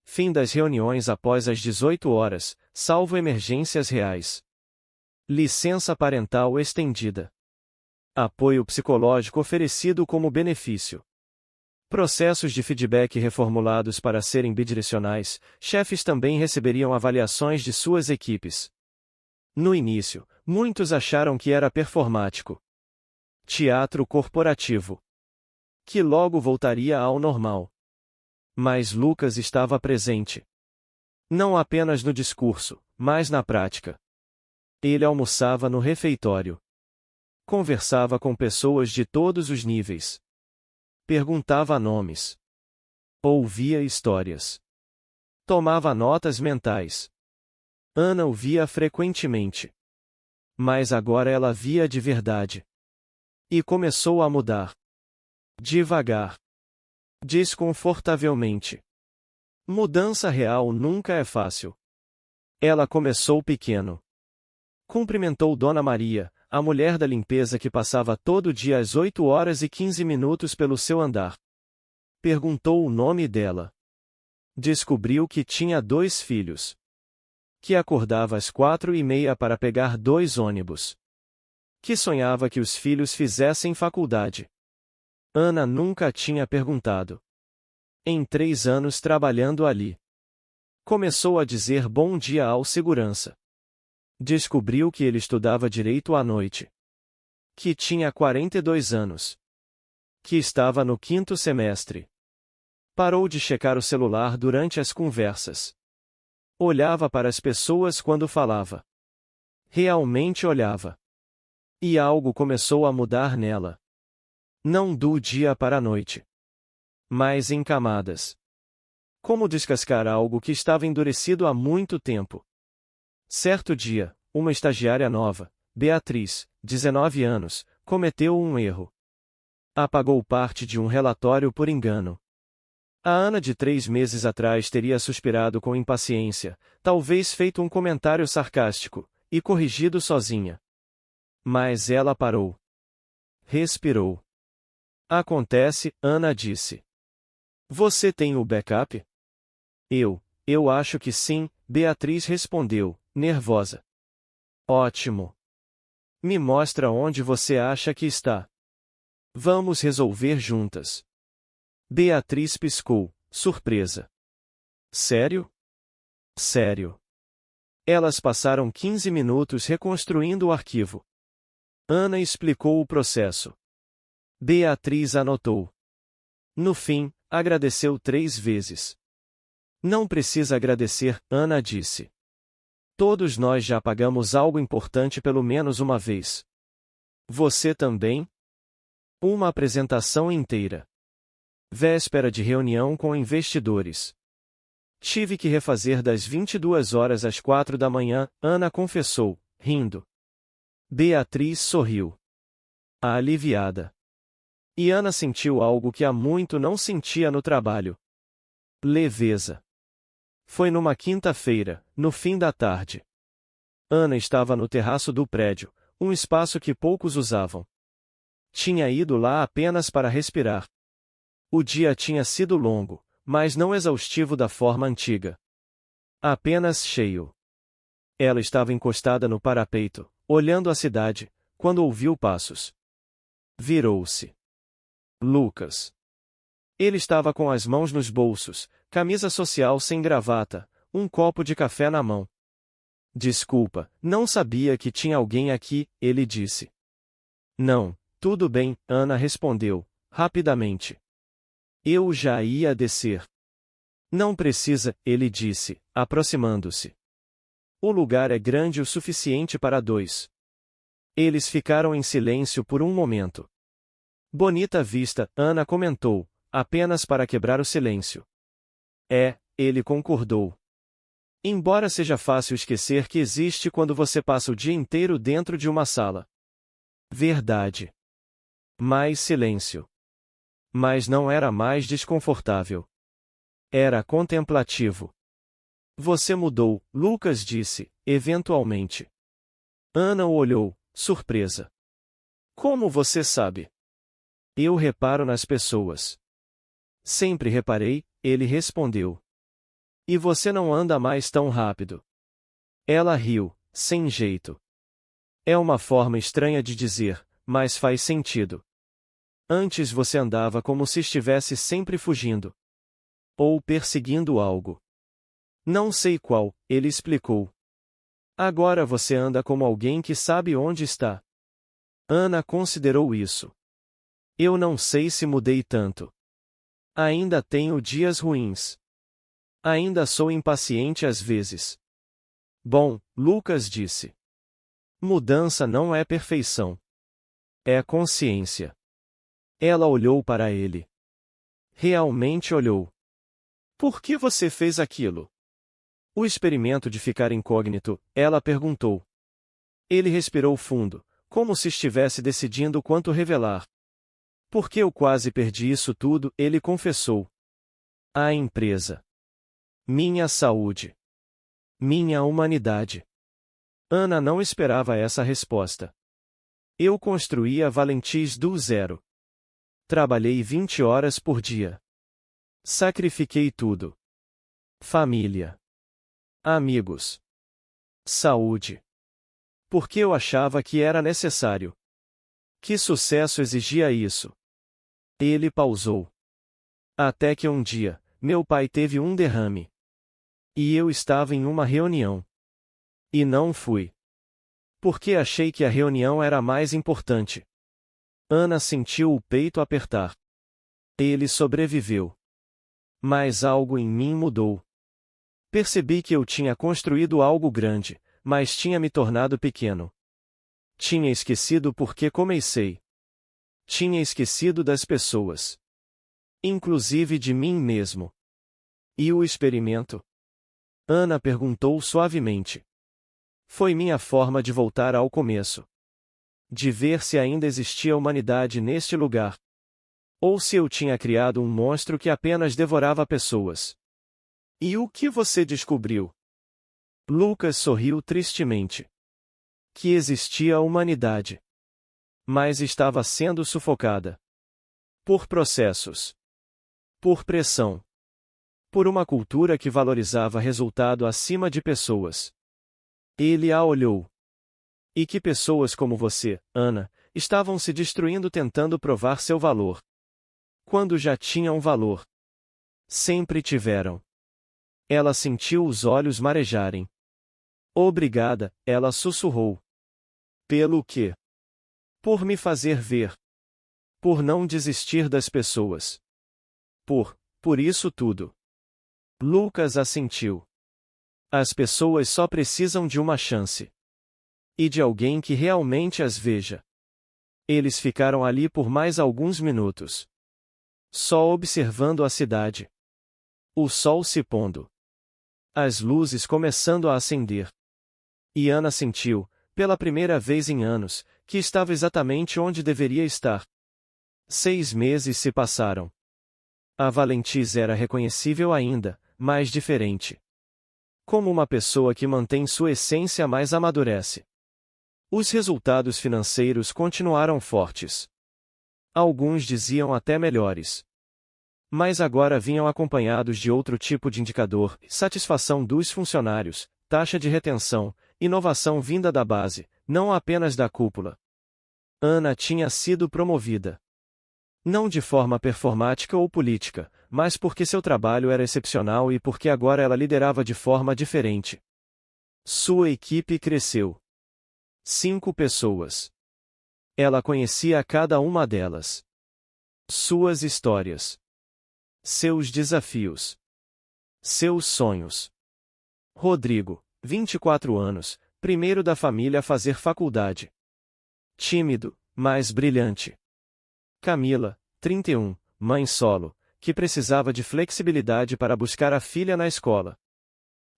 Fim das reuniões após as 18 horas, salvo emergências reais. Licença parental estendida. Apoio psicológico oferecido como benefício. Processos de feedback reformulados para serem bidirecionais, chefes também receberiam avaliações de suas equipes. No início, muitos acharam que era performático. Teatro corporativo. Que logo voltaria ao normal. Mas Lucas estava presente. Não apenas no discurso, mas na prática. Ele almoçava no refeitório. Conversava com pessoas de todos os níveis. Perguntava nomes. Ouvia histórias. Tomava notas mentais. Ana o via frequentemente. Mas agora ela via de verdade. E começou a mudar. Devagar. Desconfortavelmente. Mudança real nunca é fácil. Ela começou pequeno. Cumprimentou Dona Maria, a mulher da limpeza que passava todo dia às 8h15 pelo seu andar. Perguntou o nome dela. Descobriu que tinha 2 filhos. Que acordava às 4h30 para pegar 2 ônibus. Que sonhava que os filhos fizessem faculdade. Ana nunca tinha perguntado. Em 3 anos trabalhando ali. Começou a dizer bom dia ao segurança. Descobriu que ele estudava direito à noite. Que tinha 42 anos. Que estava no 5º semestre. Parou de checar o celular durante as conversas. Olhava para as pessoas quando falava. Realmente olhava. E algo começou a mudar nela. Não do dia para a noite. Mas em camadas. Como descascar algo que estava endurecido há muito tempo. Certo dia, uma estagiária nova, Beatriz, 19 anos, cometeu um erro. Apagou parte de um relatório por engano. A Ana de 3 meses atrás teria suspirado com impaciência, talvez feito um comentário sarcástico, e corrigido sozinha. Mas ela parou. Respirou. Acontece, Ana disse. Você tem o backup? Eu acho que sim, Beatriz respondeu, nervosa. Ótimo. Me mostra onde você acha que está. Vamos resolver juntas. Beatriz piscou, surpresa. Sério? Sério. Elas passaram 15 minutos reconstruindo o arquivo. Ana explicou o processo. Beatriz anotou. No fim, agradeceu 3 vezes. Não precisa agradecer, Ana disse. Todos nós já pagamos algo importante pelo menos uma vez. Você também? Uma apresentação inteira. Véspera de reunião com investidores. Tive que refazer das 22 horas às 4 da manhã, Ana confessou, rindo. Beatriz sorriu. Aliviada. E Ana sentiu algo que há muito não sentia no trabalho. Leveza. Foi numa quinta-feira, no fim da tarde. Ana estava no terraço do prédio, um espaço que poucos usavam. Tinha ido lá apenas para respirar. O dia tinha sido longo, mas não exaustivo da forma antiga. Apenas cheio. Ela estava encostada no parapeito, olhando a cidade, quando ouviu passos. Virou-se. Lucas. Ele estava com as mãos nos bolsos, camisa social sem gravata, um copo de café na mão. Desculpa, não sabia que tinha alguém aqui, ele disse. Não, tudo bem, Ana respondeu, rapidamente. Eu já ia descer. Não precisa, ele disse, aproximando-se. O lugar é grande o suficiente para 2. Eles ficaram em silêncio por um momento. Bonita vista, Ana comentou, apenas para quebrar o silêncio. Ele concordou. Embora seja fácil esquecer que existe quando você passa o dia inteiro dentro de uma sala. Verdade. Mais silêncio. Mas não era mais desconfortável. Era contemplativo. Você mudou, Lucas disse, eventualmente. Ana o olhou, surpresa. Como você sabe? Eu reparo nas pessoas. Sempre reparei, ele respondeu. E você não anda mais tão rápido. Ela riu, sem jeito. É uma forma estranha de dizer, mas faz sentido. Antes você andava como se estivesse sempre fugindo. Ou perseguindo algo. Não sei qual, ele explicou. Agora você anda como alguém que sabe onde está. Ana considerou isso. Eu não sei se mudei tanto. Ainda tenho dias ruins. Ainda sou impaciente às vezes. Bom, Lucas disse. Mudança não é perfeição. É consciência. Ela olhou para ele. Realmente olhou. Por que você fez aquilo? O experimento de ficar incógnito, ela perguntou. Ele respirou fundo, como se estivesse decidindo quanto revelar. Porque eu quase perdi isso tudo, ele confessou. A empresa. Minha saúde. Minha humanidade. Ana não esperava essa resposta. Eu construía Valentis do zero. Trabalhei 20 horas por dia. Sacrifiquei tudo. Família. Amigos. Saúde. Porque eu achava que era necessário. Que sucesso exigia isso? Ele pausou. Até que um dia, meu pai teve um derrame. E eu estava em uma reunião. E não fui. Porque achei que a reunião era mais importante. Ana sentiu o peito apertar. Ele sobreviveu. Mas algo em mim mudou. Percebi que eu tinha construído algo grande, mas tinha me tornado pequeno. Tinha esquecido por que comecei. Tinha esquecido das pessoas. Inclusive de mim mesmo. E o experimento? Ana perguntou suavemente. Foi minha forma de voltar ao começo. De ver se ainda existia humanidade neste lugar. Ou se eu tinha criado um monstro que apenas devorava pessoas. E o que você descobriu? Lucas sorriu tristemente. Que existia humanidade. Mas estava sendo sufocada. Por processos. Por pressão. Por uma cultura que valorizava resultado acima de pessoas. Ele a olhou. E que pessoas como você, Ana, estavam se destruindo tentando provar seu valor. Quando já tinham valor. Sempre tiveram. Ela sentiu os olhos marejarem. Obrigada, ela sussurrou. Pelo quê? Por me fazer ver. Por não desistir das pessoas. Por isso tudo. Lucas assentiu. As pessoas só precisam de uma chance. E de alguém que realmente as veja. Eles ficaram ali por mais alguns minutos. Só observando a cidade. O sol se pondo. As luzes começando a acender. E Ana sentiu, pela primeira vez em anos, que estava exatamente onde deveria estar. 6 meses se passaram. A Valentis era reconhecível ainda, mas diferente. Como uma pessoa que mantém sua essência mas amadurece. Os resultados financeiros continuaram fortes. Alguns diziam até melhores. Mas agora vinham acompanhados de outro tipo de indicador: satisfação dos funcionários, taxa de retenção, inovação vinda da base, não apenas da cúpula. Ana tinha sido promovida. Não de forma performática ou política, mas porque seu trabalho era excepcional e porque agora ela liderava de forma diferente. Sua equipe cresceu. 5 pessoas. Ela conhecia cada uma delas. Suas histórias. Seus desafios. Seus sonhos. Rodrigo, 24 anos, primeiro da família a fazer faculdade. Tímido, mas brilhante. Camila, 31, mãe solo, que precisava de flexibilidade para buscar a filha na escola.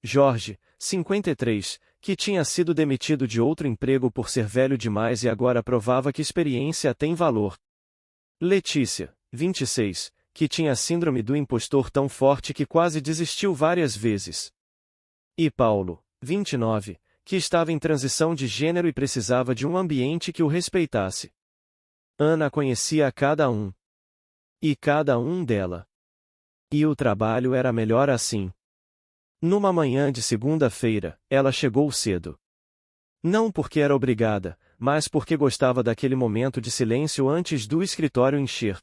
Jorge, 53, que tinha sido demitido de outro emprego por ser velho demais e agora provava que experiência tem valor. Letícia, 26, que tinha a síndrome do impostor tão forte que quase desistiu várias vezes. E Paulo, 29, que estava em transição de gênero e precisava de um ambiente que o respeitasse. Ana conhecia a cada um. E cada um dela. E o trabalho era melhor assim. Numa manhã de segunda-feira, ela chegou cedo. Não porque era obrigada, mas porque gostava daquele momento de silêncio antes do escritório encher.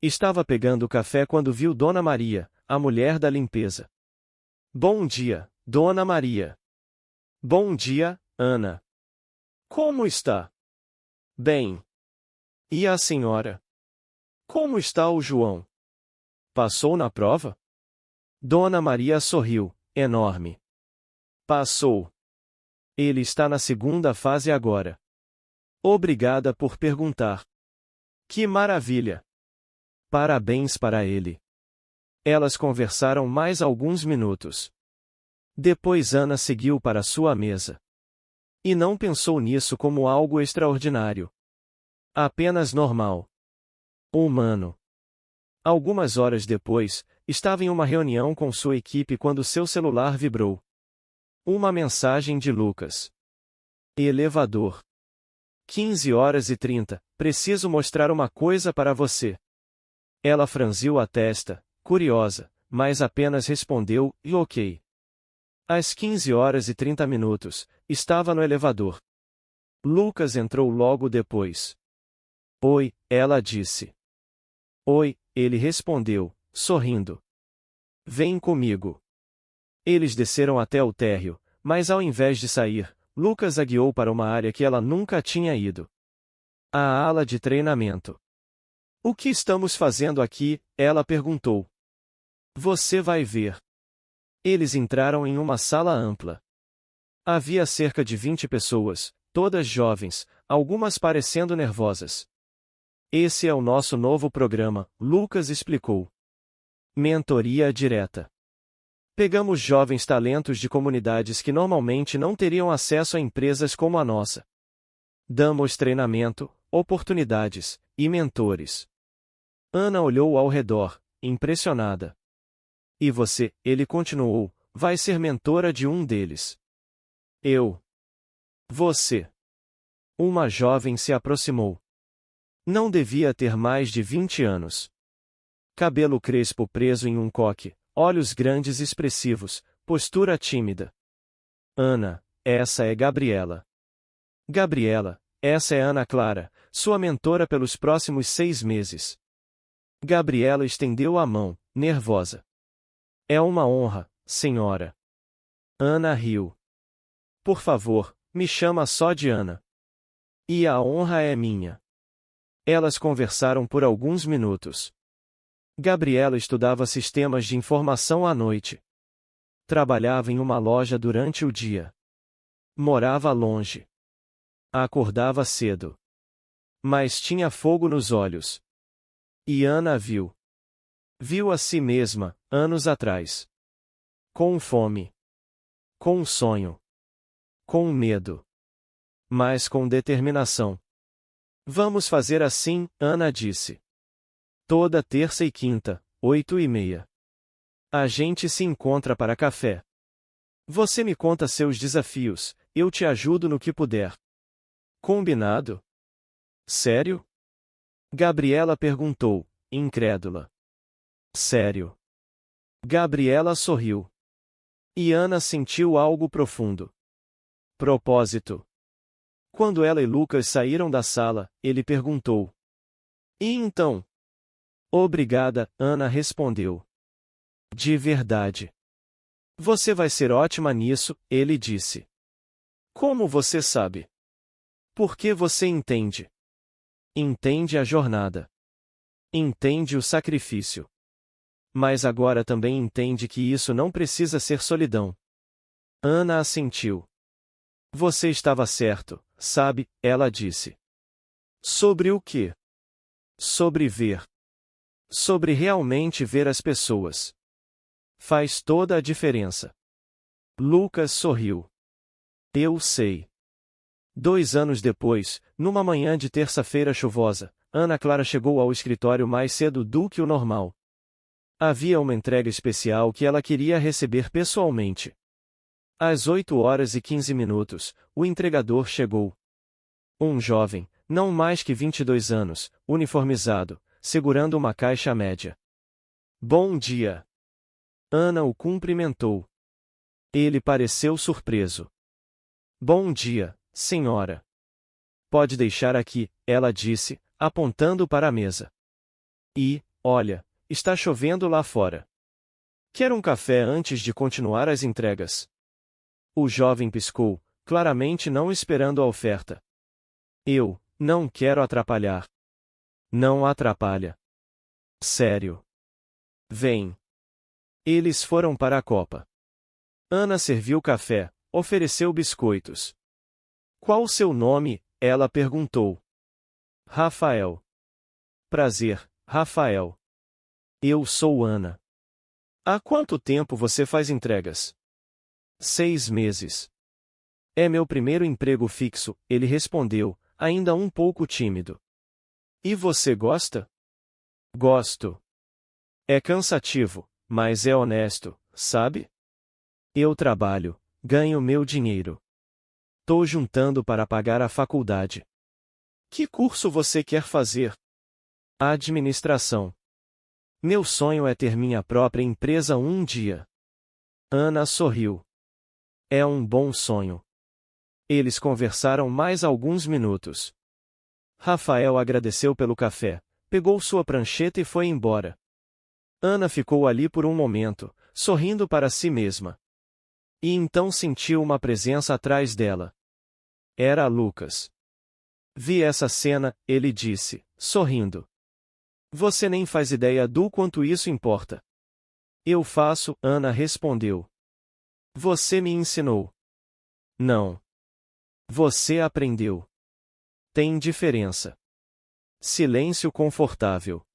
Estava pegando café quando viu Dona Maria, a mulher da limpeza. Bom dia, Dona Maria. Bom dia, Ana. Como está? Bem. E a senhora? Como está o João? Passou na prova? Dona Maria sorriu, enorme. Passou. Ele está na segunda fase agora. Obrigada por perguntar. Que maravilha! Parabéns para ele. Elas conversaram mais alguns minutos. Depois Ana seguiu para sua mesa. E não pensou nisso como algo extraordinário. Apenas normal. Humano. Algumas horas depois, estava em uma reunião com sua equipe quando seu celular vibrou. Uma mensagem de Lucas. Elevador. 15h30, preciso mostrar uma coisa para você. Ela franziu a testa, curiosa, mas apenas respondeu, ok. Às 15h30, estava no elevador. Lucas entrou logo depois. Oi, ela disse. Oi, ele respondeu, sorrindo. Vem comigo. Eles desceram até o térreo, mas ao invés de sair, Lucas a guiou para uma área que ela nunca tinha ido. A ala de treinamento. O que estamos fazendo aqui? Ela perguntou. Você vai ver. Eles entraram em uma sala ampla. Havia cerca de 20 pessoas, todas jovens, algumas parecendo nervosas. Esse é o nosso novo programa, Lucas explicou. Mentoria direta. Pegamos jovens talentos de comunidades que normalmente não teriam acesso a empresas como a nossa. Damos treinamento, oportunidades e mentores. Ana olhou ao redor, impressionada. E você, ele continuou, vai ser mentora de um deles. Eu. Você. Uma jovem se aproximou. Não devia ter mais de 20 anos. Cabelo crespo preso em um coque, olhos grandes e expressivos, postura tímida. Ana, essa é Gabriela. Gabriela, essa é Ana Clara, sua mentora pelos próximos 6 meses. Gabriela estendeu a mão, nervosa. É uma honra, senhora. Ana riu. Por favor, me chama só de Ana. E a honra é minha. Elas conversaram por alguns minutos. Gabriela estudava sistemas de informação à noite. Trabalhava em uma loja durante o dia. Morava longe. Acordava cedo. Mas tinha fogo nos olhos. E Ana viu. Viu a si mesma, anos atrás. Com fome. Com um sonho. Com medo. Mas com determinação. Vamos fazer assim, Ana disse. Toda terça e quinta, 8h30. A gente se encontra para café. Você me conta seus desafios, eu te ajudo no que puder. Combinado? Sério? Gabriela perguntou, incrédula. Sério. Gabriela sorriu. E Ana sentiu algo profundo. Propósito. Quando ela e Lucas saíram da sala, ele perguntou. E então? Obrigada, Ana respondeu. De verdade. Você vai ser ótima nisso, ele disse. Como você sabe? Porque você entende. Entende a jornada. Entende o sacrifício. Mas agora também entende que isso não precisa ser solidão. Ana assentiu. Você estava certo, sabe, ela disse. Sobre o quê? Sobre ver. Sobre realmente ver as pessoas. Faz toda a diferença. Lucas sorriu. Eu sei. 2 anos depois, numa manhã de terça-feira chuvosa, Ana Clara chegou ao escritório mais cedo do que o normal. Havia uma entrega especial que ela queria receber pessoalmente. Às 8h15, o entregador chegou. Um jovem, não mais que 22 anos, uniformizado, segurando uma caixa média. Bom dia. Ana o cumprimentou. Ele pareceu surpreso. Bom dia, senhora. Pode deixar aqui, ela disse, apontando para a mesa. E, olha, está chovendo lá fora. Quer um café antes de continuar as entregas? O jovem piscou, claramente não esperando a oferta. Eu não quero atrapalhar. Não atrapalha. Sério. Vem. Eles foram para a copa. Ana serviu café, ofereceu biscoitos. Qual o seu nome? Ela perguntou. Rafael. Prazer, Rafael. Eu sou Ana. Há quanto tempo você faz entregas? 6 meses. É meu primeiro emprego fixo, ele respondeu, ainda um pouco tímido. E você gosta? Gosto. É cansativo, mas é honesto, sabe? Eu trabalho, ganho meu dinheiro. Tô juntando para pagar a faculdade. Que curso você quer fazer? Administração. Meu sonho é ter minha própria empresa um dia. Ana sorriu. É um bom sonho. Eles conversaram mais alguns minutos. Rafael agradeceu pelo café, pegou sua prancheta e foi embora. Ana ficou ali por um momento, sorrindo para si mesma. E então sentiu uma presença atrás dela. Era Lucas. Vi essa cena, ele disse, sorrindo. Você nem faz ideia do quanto isso importa. Eu faço, Ana respondeu. Você me ensinou. Não. Você aprendeu. Tem diferença. Silêncio confortável.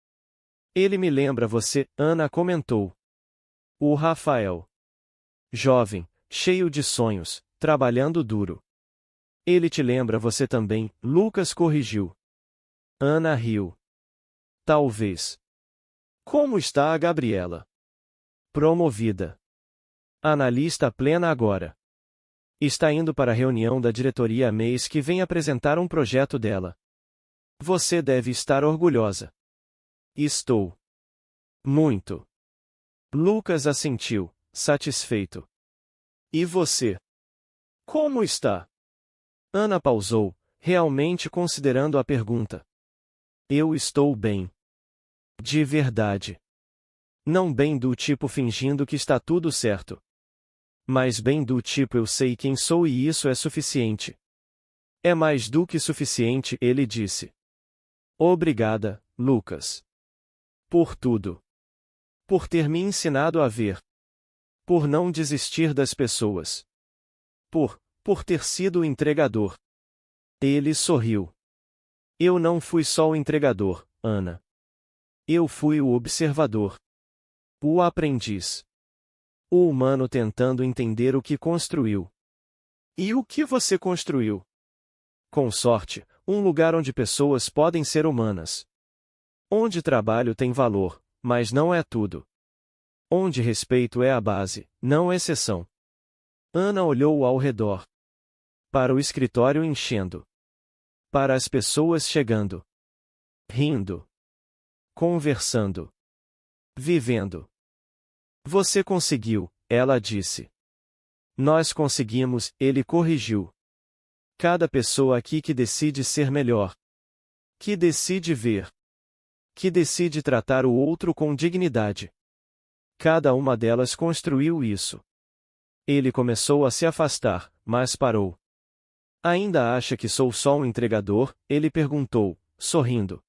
Ele me lembra você, Ana comentou. O Rafael. Jovem, cheio de sonhos, trabalhando duro. Ele te lembra você também, Lucas corrigiu. Ana riu. Talvez. Como está a Gabriela? Promovida. Analista plena agora. Está indo para a reunião da diretoria mês que vem apresentar um projeto dela. Você deve estar orgulhosa. Estou. Muito. Lucas assentiu, satisfeito. E você? Como está? Ana pausou, realmente considerando a pergunta. Eu estou bem. De verdade. Não bem do tipo fingindo que está tudo certo. Mas bem do tipo eu sei quem sou e isso é suficiente. É mais do que suficiente, ele disse. Obrigada, Lucas. Por tudo. Por ter me ensinado a ver. Por não desistir das pessoas. Por ter sido o entregador. Ele sorriu. Eu não fui só o entregador, Ana. Eu fui o observador. O aprendiz. O humano tentando entender o que construiu. E o que você construiu? Com sorte, um lugar onde pessoas podem ser humanas. Onde trabalho tem valor, mas não é tudo. Onde respeito é a base, não exceção. Ana olhou ao redor. Para o escritório enchendo. Para as pessoas chegando. Rindo. Conversando. Vivendo. Você conseguiu, ela disse. Nós conseguimos, ele corrigiu. Cada pessoa aqui que decide ser melhor. Que decide ver. Que decide tratar o outro com dignidade. Cada uma delas construiu isso. Ele começou a se afastar, mas parou. Ainda acha que sou só um entregador? Ele perguntou, sorrindo.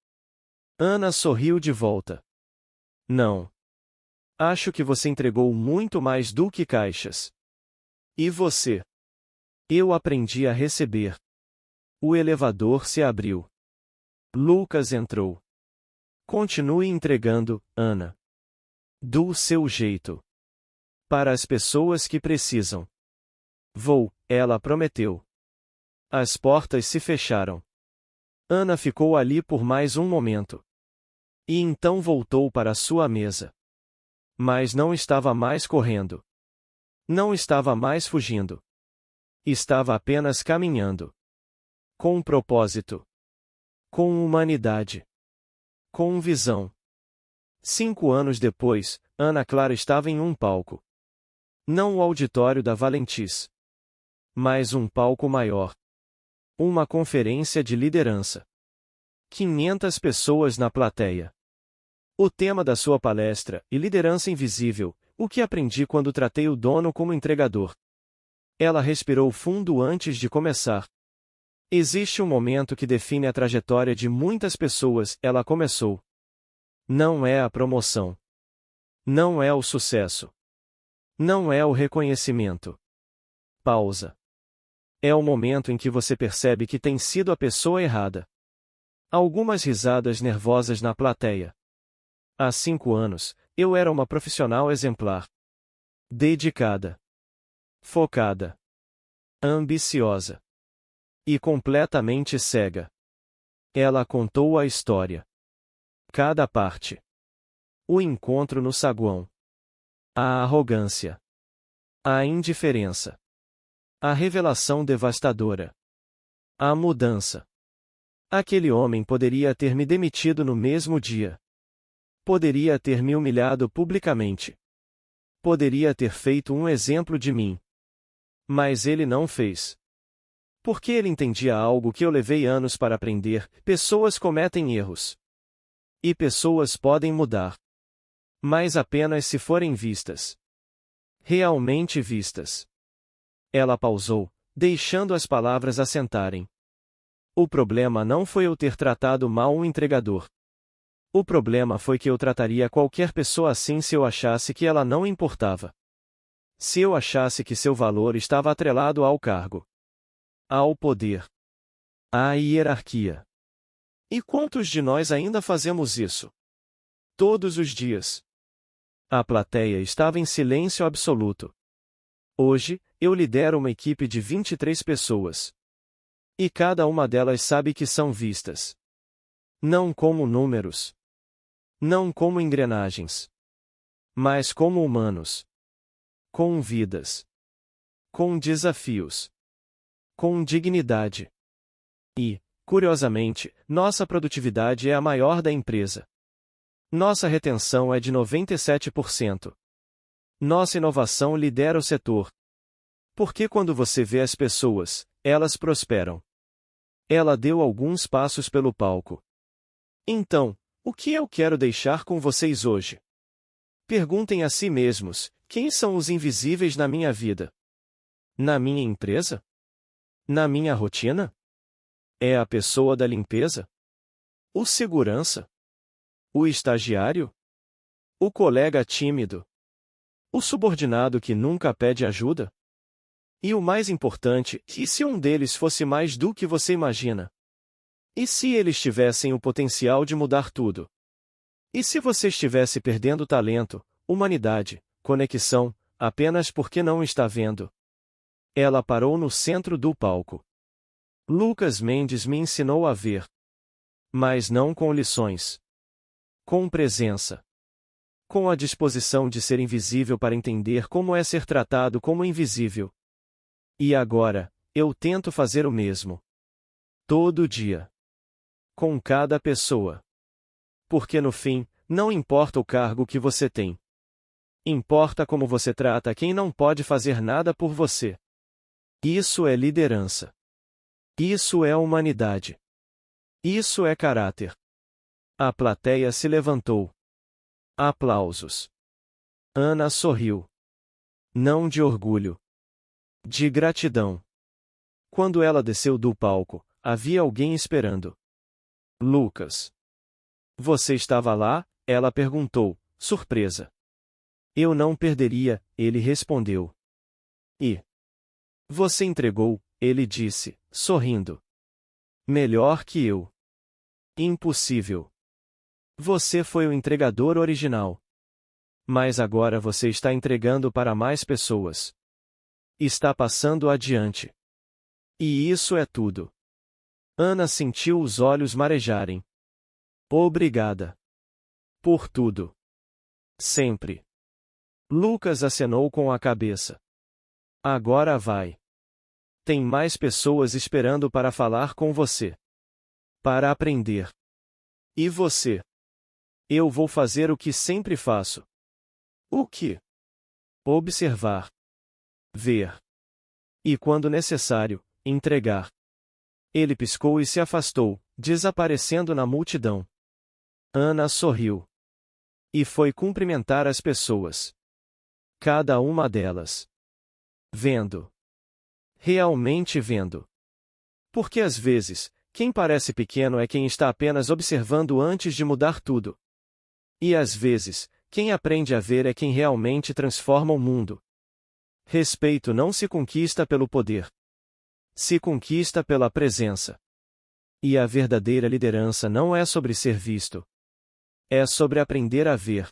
Ana sorriu de volta. Não. Acho que você entregou muito mais do que caixas. E você? Eu aprendi a receber. O elevador se abriu. Lucas entrou. Continue entregando, Ana. Do seu jeito. Para as pessoas que precisam. Vou, ela prometeu. As portas se fecharam. Ana ficou ali por mais um momento. E então voltou para sua mesa. Mas não estava mais correndo. Não estava mais fugindo. Estava apenas caminhando. Com um propósito. Com humanidade. Com visão. 5 anos depois, Ana Clara estava em um palco. Não o auditório da Valentis. Mas um palco maior. Uma conferência de liderança. 500 pessoas na plateia. O tema da sua palestra, e liderança invisível, o que aprendi quando tratei o dono como entregador. Ela respirou fundo antes de começar. Existe um momento que define a trajetória de muitas pessoas, ela começou. Não é a promoção. Não é o sucesso. Não é o reconhecimento. Pausa. É o momento em que você percebe que tem sido a pessoa errada. Algumas risadas nervosas na plateia. Há 5 anos, eu era uma profissional exemplar. Dedicada. Focada. ambiciosa e completamente cega. Ela contou a história. Cada parte. O encontro no saguão. A arrogância. A indiferença. A revelação devastadora. A mudança. Aquele homem poderia ter me demitido no mesmo dia. Poderia ter me humilhado publicamente. Poderia ter feito um exemplo de mim. Mas ele não fez. Porque ele entendia algo que eu levei anos para aprender: pessoas cometem erros. E pessoas podem mudar. Mas apenas se forem vistas. Realmente vistas. Ela pausou, deixando as palavras assentarem. O problema não foi eu ter tratado mal um entregador. O problema foi que eu trataria qualquer pessoa assim se eu achasse que ela não importava. Se eu achasse que seu valor estava atrelado ao cargo, ao poder, à hierarquia. E quantos de nós ainda fazemos isso? Todos os dias. A plateia estava em silêncio absoluto. Hoje, eu lidero uma equipe de 23 pessoas. E cada uma delas sabe que são vistas. Não como números. Não como engrenagens. Mas como humanos. Com vidas. Com desafios. Com dignidade. E, curiosamente, nossa produtividade é a maior da empresa. Nossa retenção é de 97%. Nossa inovação lidera o setor. Porque quando você vê as pessoas, elas prosperam. Ela deu alguns passos pelo palco. Então, o que eu quero deixar com vocês hoje? Perguntem a si mesmos: quem são os invisíveis na minha vida? Na minha empresa? Na minha rotina? É a pessoa da limpeza? O segurança? O estagiário? O colega tímido? O subordinado que nunca pede ajuda? E o mais importante, e se um deles fosse mais do que você imagina? E se eles tivessem o potencial de mudar tudo? E se você estivesse perdendo talento, humanidade, conexão, apenas porque não está vendo? Ela parou no centro do palco. Lucas Mendes me ensinou a ver. Mas não com lições. Com presença. Com a disposição de ser invisível para entender como é ser tratado como invisível. E agora, eu tento fazer o mesmo. Todo dia. Com cada pessoa. Porque no fim, não importa o cargo que você tem. Importa como você trata quem não pode fazer nada por você. Isso é liderança. Isso é humanidade. Isso é caráter. A plateia se levantou. Aplausos. Ana sorriu. Não de orgulho. De gratidão. Quando ela desceu do palco, havia alguém esperando. Lucas. Você estava lá? Ela perguntou, surpresa. Eu não perderia, ele respondeu. E você entregou, ele disse, sorrindo. Melhor que eu. Impossível. Você foi o entregador original. Mas agora você está entregando para mais pessoas. Está passando adiante. E isso é tudo. Ana sentiu os olhos marejarem. Obrigada. Por tudo. Sempre. Lucas acenou com a cabeça. Agora vai. Tem mais pessoas esperando para falar com você. Para aprender. E você? Eu vou fazer o que sempre faço. O que? Observar. Ver. E quando necessário, entregar. Ele piscou e se afastou, desaparecendo na multidão. Ana sorriu. E foi cumprimentar as pessoas. Cada uma delas. Vendo. Realmente vendo. Porque às vezes, quem parece pequeno é quem está apenas observando antes de mudar tudo. E às vezes, quem aprende a ver é quem realmente transforma o mundo. Respeito não se conquista pelo poder. Se conquista pela presença. E a verdadeira liderança não é sobre ser visto. É sobre aprender a ver.